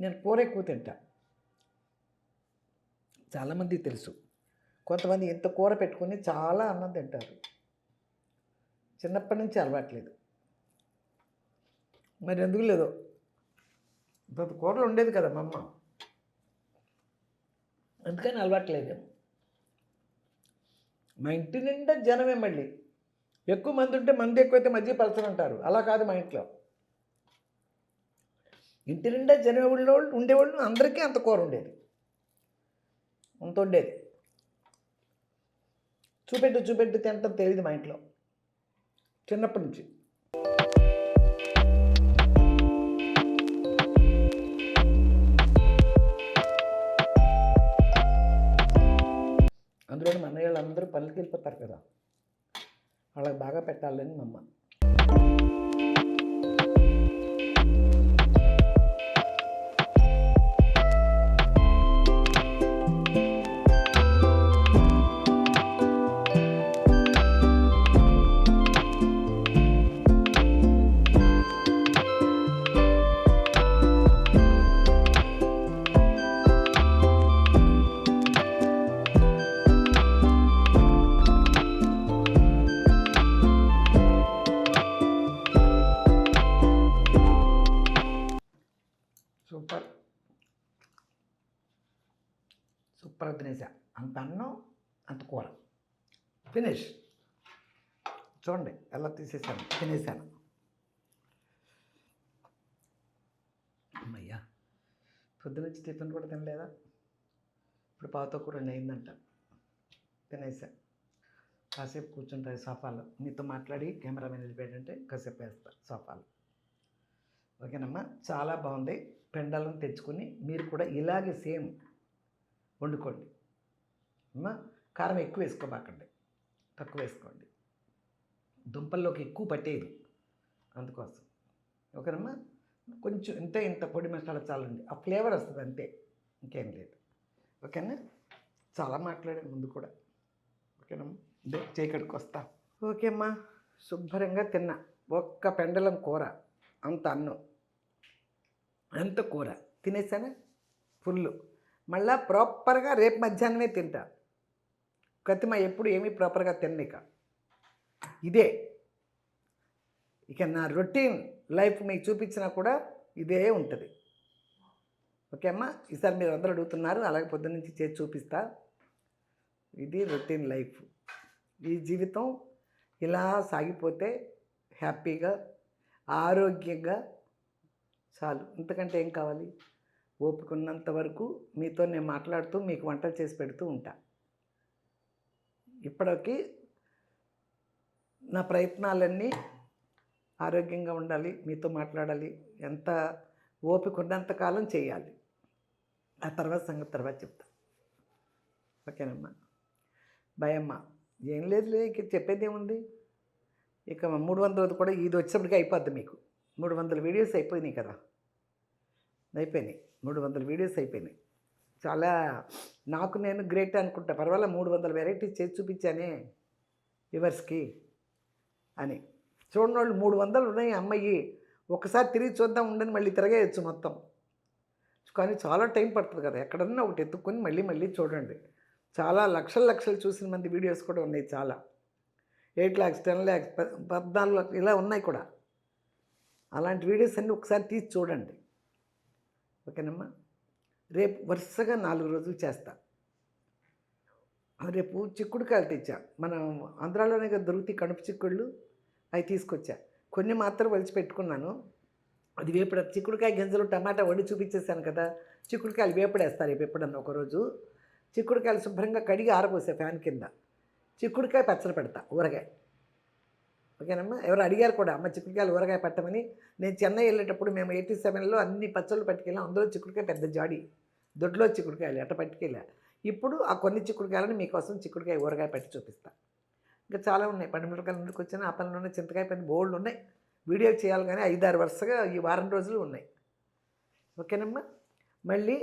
నేను కూర ఎక్కువ తింటా. చాలామందికి తెలుసు. కొంతమంది ఇంత కూర పెట్టుకుని చాలా అన్నం తింటారు. చిన్నప్పటి నుంచి అలవాట్లేదు. మరి ఎందుకు లేదో, ఇంత కూరలు ఉండేది కదా మా అమ్మ, అందుకని అలవాట్లేదేమో. మా ఇంటి నిండా జనమే. మళ్ళీ ఎక్కువ మంది ఉంటే మంది ఎక్కువైతే మధ్య పలచని అంటారు. అలా కాదు మా ఇంట్లో. ఇంటి నిండా జనం ఉండేవాళ్ళు, అందరికీ అంత కూర ఉండేది, అంత ఉండేది. చూపెట్టు తింటాం తెలియదు మా ఇంట్లో చిన్నప్పటి నుంచి. అందులో మా అన్నయ్య వాళ్ళు అందరూ పనులకి వెళ్ళిపోతారు కదా, వాళ్ళకి బాగా పెట్టాలని మా అమ్మ. సూపర్ తినేసా. అంత అన్నం, అంత కూర, ఫినిష్. చూడండి ఎలా తీసేసాను, తినేసాను. అమ్మయ్యా, పొద్దునుంచి టిఫిన్ కూడా తినలేదా? ఇప్పుడు పావుతో కూర అయిందంట, తినేసా. కాసేపు కూర్చుంటాయి సోఫాలో, మీతో మాట్లాడి కెమెరామెన్ వెళ్ళిపోయాడంటే కాసేపు వేస్తారు సోఫాలో. ఓకేనమ్మా, చాలా బాగుంది. పెండలను తెచ్చుకొని మీరు కూడా ఇలాగే సేమ్ వండుకోండి అమ్మా. కారం ఎక్కువ వేసుకోబాకండి, తక్కువ వేసుకోండి. దుంపల్లోకి ఎక్కువ పట్టేది అందుకోసం. ఓకేనమ్మా, కొంచెం ఇంత పొడి మసాలా చాలండి, ఆ ఫ్లేవర్ వస్తుంది అంతే, ఇంకేం లేదు. ఓకేనా, చాలా మాట్లాడే ముందు కూడా. ఓకేనమ్మా, ఇదే చేయకడికి వస్తా. ఓకే అమ్మా, శుభ్రంగా తిన్నా. ఒక్క పెండలం కూర, అంత అన్నం, అంత కూర తినేసానా ఫుల్. మళ్ళా ప్రాపర్గా రేపు మధ్యాహ్నమే తింటా. కతిమ ఎప్పుడు ఏమీ ప్రాపర్గా తిననిక. ఇదే ఇక నా రొటీన్ లైఫ్ మీకు చూపించినా కూడా ఇదే ఉంటుంది. ఓకే అమ్మా, ఈసారి మీరు అందరూ అడుగుతున్నారు, అలాగే పొద్దున్నుంచి చేసి చూపిస్తా. ఇది రొటీన్ లైఫ్. ఈ జీవితం ఇలా సాగిపోతే హ్యాపీగా, ఆరోగ్యంగా చాలు. ఇంతకంటే ఏం కావాలి? ఓపిక ఉన్నంత వరకు మీతో నేను మాట్లాడుతూ మీకు వంటలు చేసి పెడుతూ ఉంటా. ఇప్పటికి నా ప్రయత్నాలన్నీ ఆరోగ్యంగా ఉండాలి, మీతో మాట్లాడాలి, ఎంత ఓపిక ఉన్నంత కాలం చేయాలి. ఆ తర్వాత సంగతి తర్వాత చెప్తా. ఓకేనమ్మా. బాయ్ అమ్మా. ఏం లేదులే, ఇక చెప్పేదేముంది. ఇక 300ది కూడా ఇది వచ్చేప్పటికి అయిపోద్ది మీకు. 300 వీడియోస్ అయిపోయినాయి కదా, అయిపోయినాయి. 300 వీడియోస్ అయిపోయినాయి. చాలా నాకు నేను గ్రేట్ అనుకుంటా. పర్వాలేదు 300 వెరైటీస్ చేసి చూపించానే వ్యూవర్స్కి అని. చూడనోళ్ళు 300 ఉన్నాయి అమ్మాయి, ఒకసారి తిరిగి చూద్దాం ఉండని మళ్ళీ తిరగేయచ్చు మొత్తం. కానీ చాలా టైం పడుతుంది కదా, ఎక్కడన్నా ఒకటి ఎత్తుక్కొని మళ్ళీ మళ్ళీ చూడండి. చాలా లక్షలు చూసిన మంది వీడియోస్ కూడా ఉన్నాయి చాలా. 8 lakhs 10 lakhs 14 lakhs ఇలా ఉన్నాయి కూడా. అలాంటి వీడియోస్ అన్నీ ఒకసారి తీసి చూడండి. ఓకేనమ్మా. రేపు వరుసగా 4 రోజులు చేస్తా. రేపు చిక్కుడుకాయలు తెచ్చా. మనం ఆంధ్రాలోనే కదా దొరుకుతాయి కణుపు చిక్కుళ్ళు, అవి తీసుకొచ్చా. కొన్ని మాత్రం వలిచి పెట్టుకున్నాను. అది వేపుడు, చిక్కుడుకాయ గింజలు టమాటా వండి చూపించేసాను కదా, చిక్కుడుకాయలు వేపుడేస్తారు రేపు ఎప్పుడన్నా ఒకరోజు. చిక్కుడుకాయలు శుభ్రంగా కడిగి ఆరబోసే ఫ్యాన్ కింద. చిక్కుడుకాయ పచ్చడి పెడతా, ఊరగాయ. ఓకేనమ్మా. ఎవరు అడిగారు కూడా, అమ్మ చిక్కుడుకాయలు ఊరగాయ పెట్టమని. నేను చెన్నై వెళ్ళేటప్పుడు మేము 87లో అన్ని పచ్చళ్ళు పట్టుకెళ్ళాం. అందులో చిక్కుడుకాయ పెద్ద జాడి, దొడ్లో చిక్కుడుకాయలు అట్ట పట్టుకెళ్ళా. ఇప్పుడు ఆ కొన్ని చిక్కుడుకాయలను మీకోసం చిక్కుడుకాయ ఊరగాయ పెట్టి చూపిస్తా. ఇంకా చాలా ఉన్నాయి. పండుమిరపకాయలు ముందుకు వచ్చిన ఆ పనులు చింతకాయ పని బోల్డ్ ఉన్నాయి. వీడియో చేయాలి కానీ 5-6 వరుసగా ఈ వారం రోజులు ఉన్నాయి. ఓకేనమ్మా. మళ్ళీ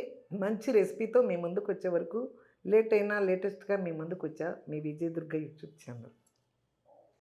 మంచి రెసిపీతో మీ ముందుకు వచ్చే వరకు లేట్ అయినా లేటెస్ట్గా మీ ముందుకు వచ్చా. మీ విజయదుర్గ యూట్యూబ్ ఛానల్.